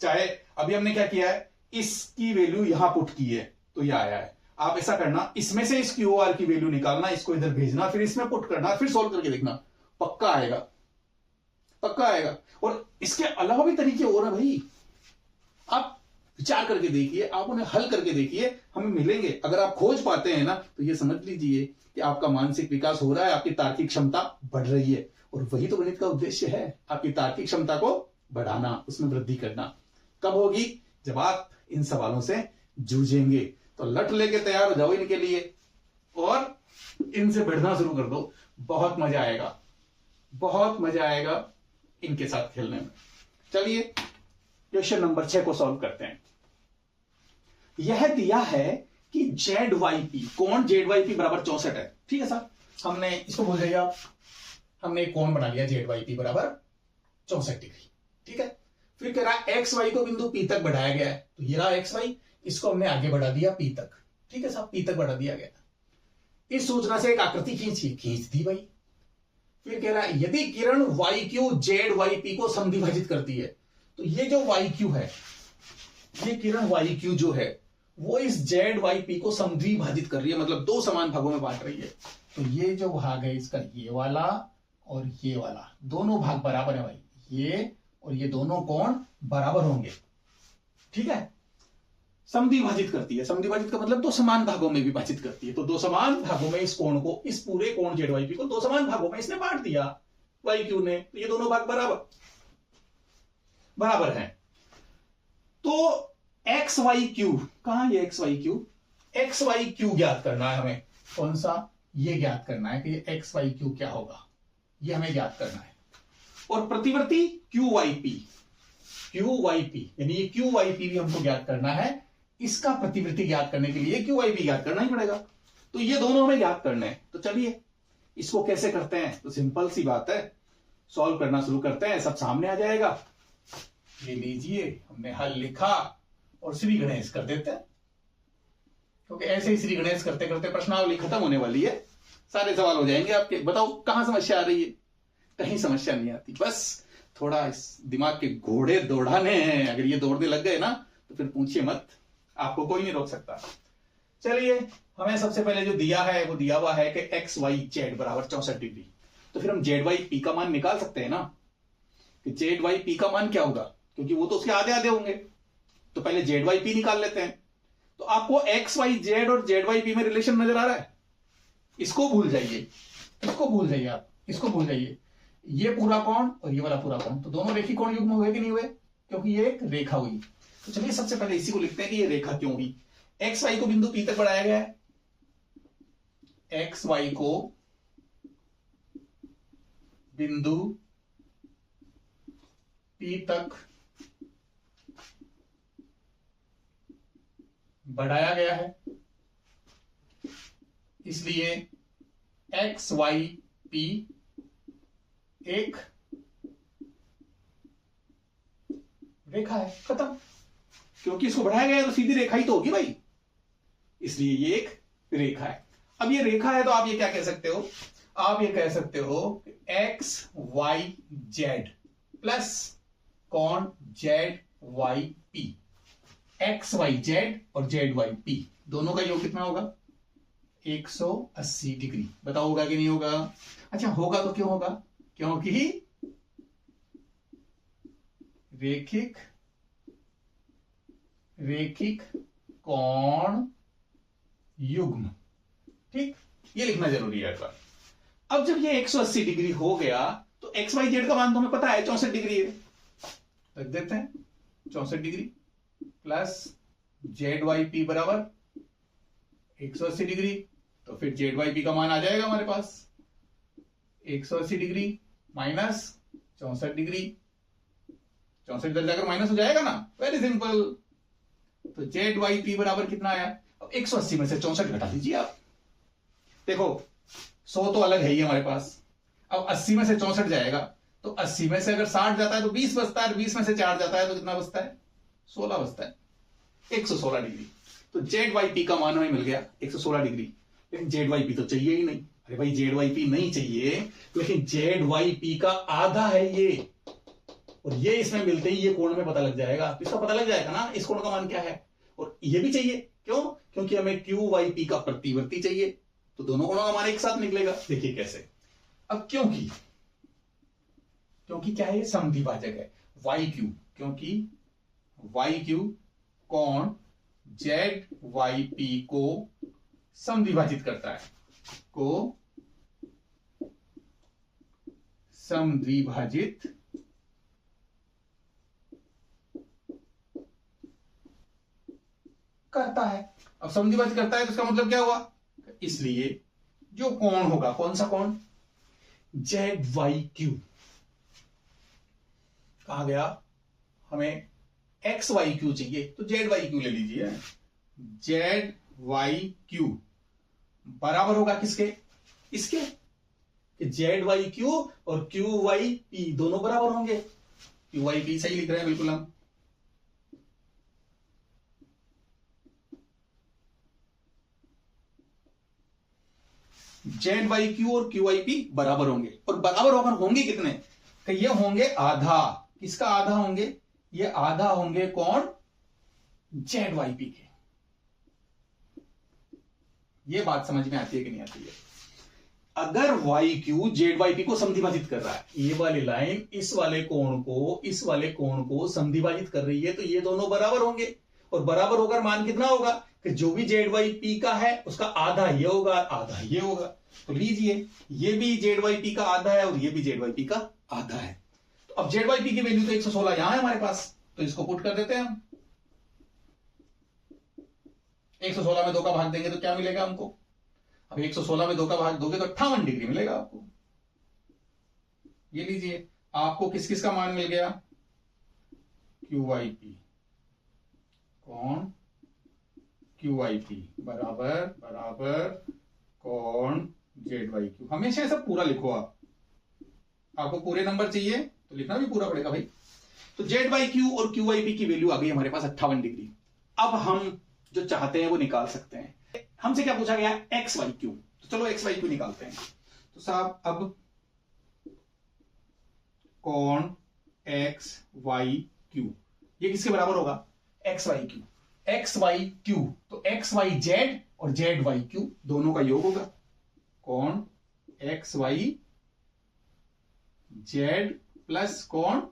चाहे अभी हमने क्या किया है, इसकी वैल्यू यहां पुट की है तो ये आया है। आप ऐसा करना, इसमें से इस क्यूआर की वैल्यू निकालना, इसको इधर भेजना, फिर इसमें पुट करना, फिर सोल्व करके देखना, पक्का आएगा, पक्का आएगा। और इसके अलावा भी तरीके और हैं भाई, आप विचार करके देखिए, आप उन्हें हल करके देखिए, हमें मिलेंगे। अगर आप खोज पाते हैं ना तो ये समझ लीजिए कि आपका मानसिक विकास हो रहा है, आपकी तार्किक क्षमता बढ़ रही है, और वही तो गणित का उद्देश्य है, आपकी तार्किक क्षमता को बढ़ाना, उसमें वृद्धि करना। कब होगी? जब आप इन सवालों से जूझेंगे। तो लट लेके तैयार हो जाओ इनके लिए और इनसे बढ़ना शुरू कर दो। बहुत मजा आएगा, बहुत मजा आएगा इनके साथ खेलने में। चलिए क्वेश्चन नंबर 6 को सॉल्व करते हैं। यह दिया है कि जेड वाई पी, कोण जेड वाई पी बराबर 64 है। ठीक है सर, हमने इसको बोल दिया, हमने एक कोण बना लिया जेड वाई पी बराबर 64 डिग्री। ठीक है, फिर कह रहा एक्स वाई को बिंदु पी तक बढ़ाया गया है, तो ये रहा एक्स वाई, इसको हमने आगे बढ़ा दिया पी तक। ठीक है साहब, पी तक बढ़ा दिया गया। इस सूचना से एक आकृति खींच दी भाई। फिर कह रहा है यदि किरण Y Q Z Y P को समद्विभाजित करती है, तो ये जो वाई क्यू है, ये किरण वाई क्यू जो है वो इस जेड वाई पी को समद्विभाजित कर रही है, मतलब दो समान भागों में बांट रही है। तो ये जो भाग है इसका, ये वाला और ये वाला, दोनों भाग बराबर है भाई, ये और ये दोनों कोण बराबर होंगे। ठीक है, समद्विभाजित करती है, समद्विभाजित का मतलब दो समान भागों में विभाजित करती है। तो दो समान भागों में इस कोण को, इस पूरे कोण जेड वाई पी को दो समान भागों में इसने बांट दिया वाई क्यू ने, तो ये दोनों भाग बराबर हैं। तो एक्स वाई क्यू, कहां ये x y q, x y q ज्ञात करना है हमें। कौन सा, ये ज्ञात करना है कि ये एक्स वाई क्यू क्या होगा, ये हमें ज्ञात करना है। और प्रतिवर्ती q y p, q y p यानी ये क्यू वाई पी भी हमको ज्ञात करना है। इसका प्रतिवर्ती ज्ञात करने के लिए क्यू वाई पी ज्ञात करना ही पड़ेगा। तो ये दोनों हमें ज्ञात करने हैं। तो चलिए इसको कैसे करते हैं, तो सिंपल सी बात है, सॉल्व करना शुरू करते हैं, सब सामने आ जाएगा। ये लीजिए, हमने हल लिखा और श्री गणेश कर देते हैं, क्योंकि ऐसे ही श्री गणेश करते करते प्रश्नावली खत्म होने वाली है, सारे सवाल हो जाएंगे आपके। बताओ कहां समस्या आ रही है, कहीं समस्या नहीं आती, बस थोड़ा इस दिमाग के घोड़े दौड़ाने हैं। अगर ये दौड़ने लग गए ना तो फिर पूछिए मत, आपको कोई नहीं रोक सकता। चलिए, हमें सबसे पहले जो दिया है वो दिया हुआ है कि एक्स वाई जेड बराबर 64 डिग्री। तो फिर हम जेड वाई पी का मान निकाल सकते हैं ना, कि जेड वाई पी का मान क्या होगा, क्योंकि वो तो उसके आधे आधे होंगे। तो पहले जेड वाई पी निकाल लेते हैं। तो आपको एक्स वाई जेड और जेड वाई पी में रिलेशन नजर आ रहा है, इसको भूल जाइए, इसको भूल जाइए, आप इसको भूल जाइए। ये पूरा कोण और ये वाला पूरा कोण, तो दोनों रेखी कोण युग्म हुए कि नहीं हुए, क्योंकि ये एक रेखा हुई। तो चलिए सबसे पहले इसी को लिखते हैं कि ये रेखा क्यों हुई। एक्स वाई को बिंदु पी तक बढ़ाया गया है, एक्स वाई को बिंदु पी तक बढ़ाया गया है, इसलिए एक्स वाई पी एक रेखा है, खत्म। क्योंकि इसको बढ़ाया गया है तो सीधी रेखा ही तो होगी भाई, इसलिए ये एक रेखा है। अब ये रेखा है तो आप ये क्या कह सकते हो, आप ये कह सकते हो एक्स वाई जेड प्लस कोण z Y p, x y z और जेड वाई पी दोनों का योग कितना होगा, 180 डिग्री। बताओ होगा कि नहीं होगा। अच्छा होगा तो क्यों होगा, क्योंकि रेखिक कोण युग्म। ठीक, ये लिखना जरूरी है। अब जब ये 180 डिग्री हो गया तो एक्स वाई जेड का मान तो हमें पता है 64 डिग्री है, रख देते हैं 64 degree plus z Y p बराबर 180 डिग्री। तो फिर जेड वाई पी का मान आ जाएगा हमारे पास 180 डिग्री माइनस 64 डिग्री, 64 इधर जाकर माइनस हो जाएगा ना, वेरी सिंपल। तो जेड वाई पी बराबर कितना आया, अब 180 में से 64 घटा दीजिए आप। देखो 100 तो अलग है ही हमारे पास, अब 80 में से 64 जाएगा, तो 80 में से अगर 60 जाता है तो 20 बचता है, 20 में से 4 जाता है तो कितना बचता है, 16 बचता है, 116 डिग्री। तो जेड वाई पी का मान हमें मिल गया 116 डिग्री। लेकिन जेड वाई पी तो चाहिए ही नहीं। अरे भाई जेड वाई पी नहीं चाहिए, लेकिन जेड वाई पी का आधा है ये, और ये इसमें मिलते ही ये कोण में पता लग जाएगा, तो इसका पता लग जाएगा ना इस कोण का मान क्या है। और ये भी चाहिए, क्यों, क्योंकि हमें क्यू वाई पी का प्रतिवर्ती चाहिए, तो दोनों कोणों का मान एक साथ निकलेगा। देखिए कैसे, अब क्योंकि क्या है, ये समद्विभाजक है वाई क्यू, क्योंकि वाई क्यू कोण जेड वाई पी को समद्विभाजित करता है, को समद्विभाजित करता है। अब समद्विभाजित करता है तो इसका मतलब क्या हुआ, इसलिए जो कोण होगा, कौन सा कोण, जेड वाई क्यू कहा गया, हमें एक्स वाई क्यू चाहिए तो जेड वाई क्यू ले लीजिए। जेड वाई क्यू बराबर होगा किसके, इसके, जेड वाई क्यू और क्यू वाई पी दोनों बराबर होंगे। क्यू वाई पी सही लिख रहे हैं बिल्कुल हम। जेड वाई क्यू और क्यू वाई पी बराबर होंगे, और बराबर होकर होंगे कितने, तो ये होंगे आधा, किसका आधा होंगे, ये आधा होंगे कौन, जेड वाई पी के। ये बात समझ में आती है कि नहीं आती है। अगर y Q Z Y P को समद्विभाजित कर रहा है, ये वाली लाइन इस वाले कोण को, इस वाले कोण को समद्विभाजित कर रही है, तो ये दोनों बराबर होंगे, और बराबर होकर मान कितना होगा कि जो भी जेड वाई पी का है उसका आधा ये होगा, आधा ये होगा। तो लीजिए ये भी जेड वाई पी का आधा है और ये भी जेड वाई पी का आधा है। तो अब जेड वाई पी की वैल्यू तो 116 यहां है हमारे पास, तो इसको पुट कर देते हैं हम। 116 में 2 का भाग देंगे तो क्या मिलेगा हमको, अब 116 में 2 का भाग दोगे तो 58 डिग्री मिलेगा आपको। ये लीजिए आपको किस किस का मान मिल गया, क्यू वाई पी, कौन क्यू वाई पी बराबर बराबर कौन जेड वाई क्यू। हमेशा ऐसा पूरा लिखो आप, आपको पूरे नंबर चाहिए तो लिखना भी पूरा पड़ेगा भाई। तो जेड वाई क्यू और क्यू वाई पी की वैल्यू आ गई हमारे पास 58 डिग्री। अब हम जो चाहते हैं वो निकाल सकते हैं। हमसे क्या पूछा गया, एक्स वाई क्यू, तो चलो एक्स वाई क्यू निकालते हैं। तो साहब अब कौन एक्स वाई क्यू ये किसके बराबर होगा, x y q, x y q, तो एक्स वाई जेड और जेड वाई क्यू दोनों का योग होगा, कौन एक्स वाई जेड प्लस कौन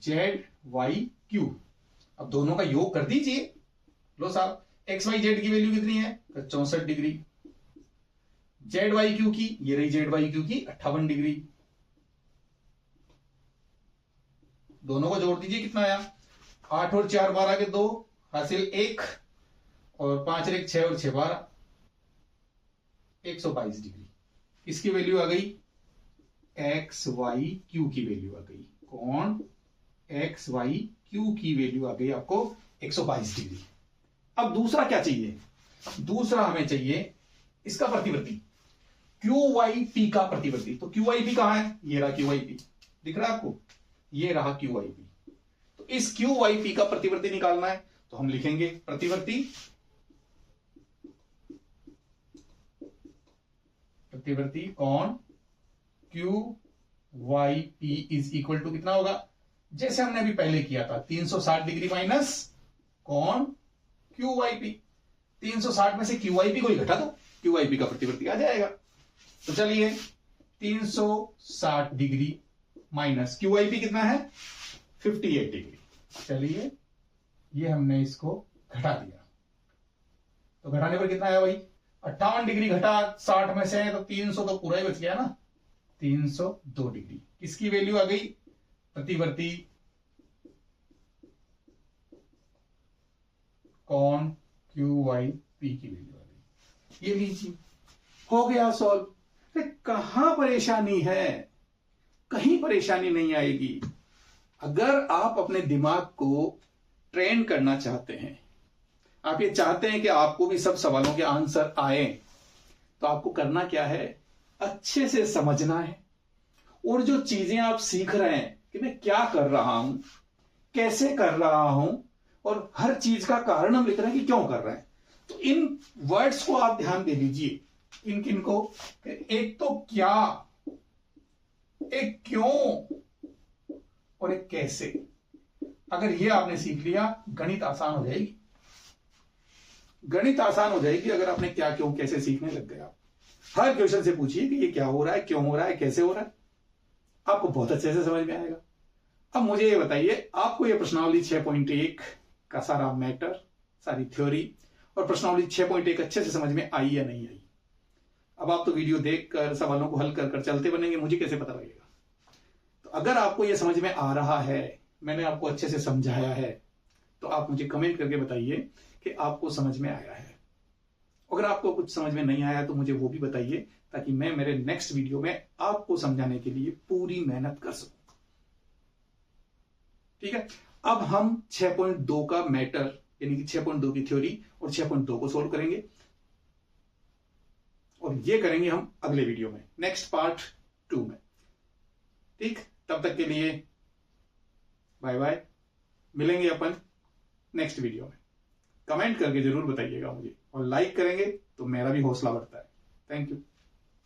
जेड वाई क्यू। अब दोनों का योग कर दीजिए। लो साहब एक्स वाई जेड की वैल्यू कितनी है, 64 डिग्री, जेड वाई क्यू की, ये रही जेड वाई क्यू की 58 डिग्री। दोनों को जोड़ दीजिए, कितना आया, 8 और 4 12 के 2 हासिल 1, और 5 और 1 6 और 6 12, 122 डिग्री। इसकी वैल्यू आ गई एक्स वाई क्यू की वैल्यू आ गई, कौन एक्स वाई क्यू की वैल्यू आ गई आपको 122 डिग्री। अब दूसरा क्या चाहिए, दूसरा हमें चाहिए इसका प्रतिवर्ती, क्यू वाई पी का प्रतिवर्ती। तो क्यू वाई पी कहां है, ये रहा क्यू वाई पी, दिख रहा है आपको, ये रहा क्यू वाई पी। तो इस क्यू वाई पी का प्रतिवर्ती निकालना है, तो हम लिखेंगे प्रतिवर्ती, प्रतिवर्ती कौन q y p is equal to कितना होगा, जैसे हमने अभी पहले किया था 360 डिग्री माइनस कौन क्यू वाई पी। 360 में से क्यू वाई पी को ही घटा दो, क्यू वाई पी का प्रतिवर्ती आ जाएगा। तो चलिए 360 degree minus q y p कितना है 58 डिग्री। चलिए ये हमने इसको घटा दिया, तो घटाने पर कितना आया भाई, 58 डिग्री घटा 60 में से, तो 300 तो पूरा ही बच गया ना, 302 डिग्री। किसकी वैल्यू आ गई, प्रतिवर्ती कौन क्यू वाई पी की वैल्यू आ गई। ये लीजिए हो गया सॉल्व। कहां परेशानी है, कहीं परेशानी नहीं आएगी। अगर आप अपने दिमाग को ट्रेन करना चाहते हैं, आप ये चाहते हैं कि आपको भी सब सवालों के आंसर आए, तो आपको करना क्या है, अच्छे से समझना है, और जो चीजें आप सीख रहे हैं कि मैं क्या कर रहा हूं, कैसे कर रहा हूं, और हर चीज का कारण हम लिख रहे हैं कि क्यों कर रहे हैं, तो इन वर्ड्स को आप ध्यान दे लीजिए। इन किन को, एक तो क्या, एक क्यों, और एक कैसे। अगर ये आपने सीख लिया, गणित आसान हो जाएगी, गणित आसान हो जाएगी अगर आपने क्या क्यों कैसे सीखने लग गए। आप हर क्वेश्चन से पूछिए कि ये क्या हो रहा है, क्यों हो रहा है, कैसे हो रहा है, आपको बहुत अच्छे से समझ में आएगा। अब मुझे ये बताइए, आपको ये प्रश्नावली 6.1 का सारा मैटर, सारी थ्योरी और प्रश्नावली 6.1 अच्छे से समझ में आई या नहीं आई। अब आप तो वीडियो देखकर सवालों को हल कर कर चलते बनेंगे, मुझे कैसे पता लगेगा। तो अगर आपको ये समझ में आ रहा है, मैंने आपको अच्छे से समझाया है, तो आप मुझे कमेंट करके बताइए कि आपको समझ में आया है। अगर आपको कुछ समझ में नहीं आया तो मुझे वो भी बताइए, ताकि मैं मेरे नेक्स्ट वीडियो में आपको समझाने के लिए पूरी मेहनत कर सकूं। ठीक है, अब हम 6.2 का मैटर यानी कि 6.2 की थ्योरी और 6.2 को सोल्व करेंगे, और ये करेंगे हम अगले वीडियो में, नेक्स्ट पार्ट 2 में। ठीक, तब तक के लिए बाय बाय, मिलेंगे अपन नेक्स्ट वीडियो में। कमेंट करके जरूर बताइएगा मुझे, और लाइक करेंगे तो मेरा भी हौसला बढ़ता है। Thank you.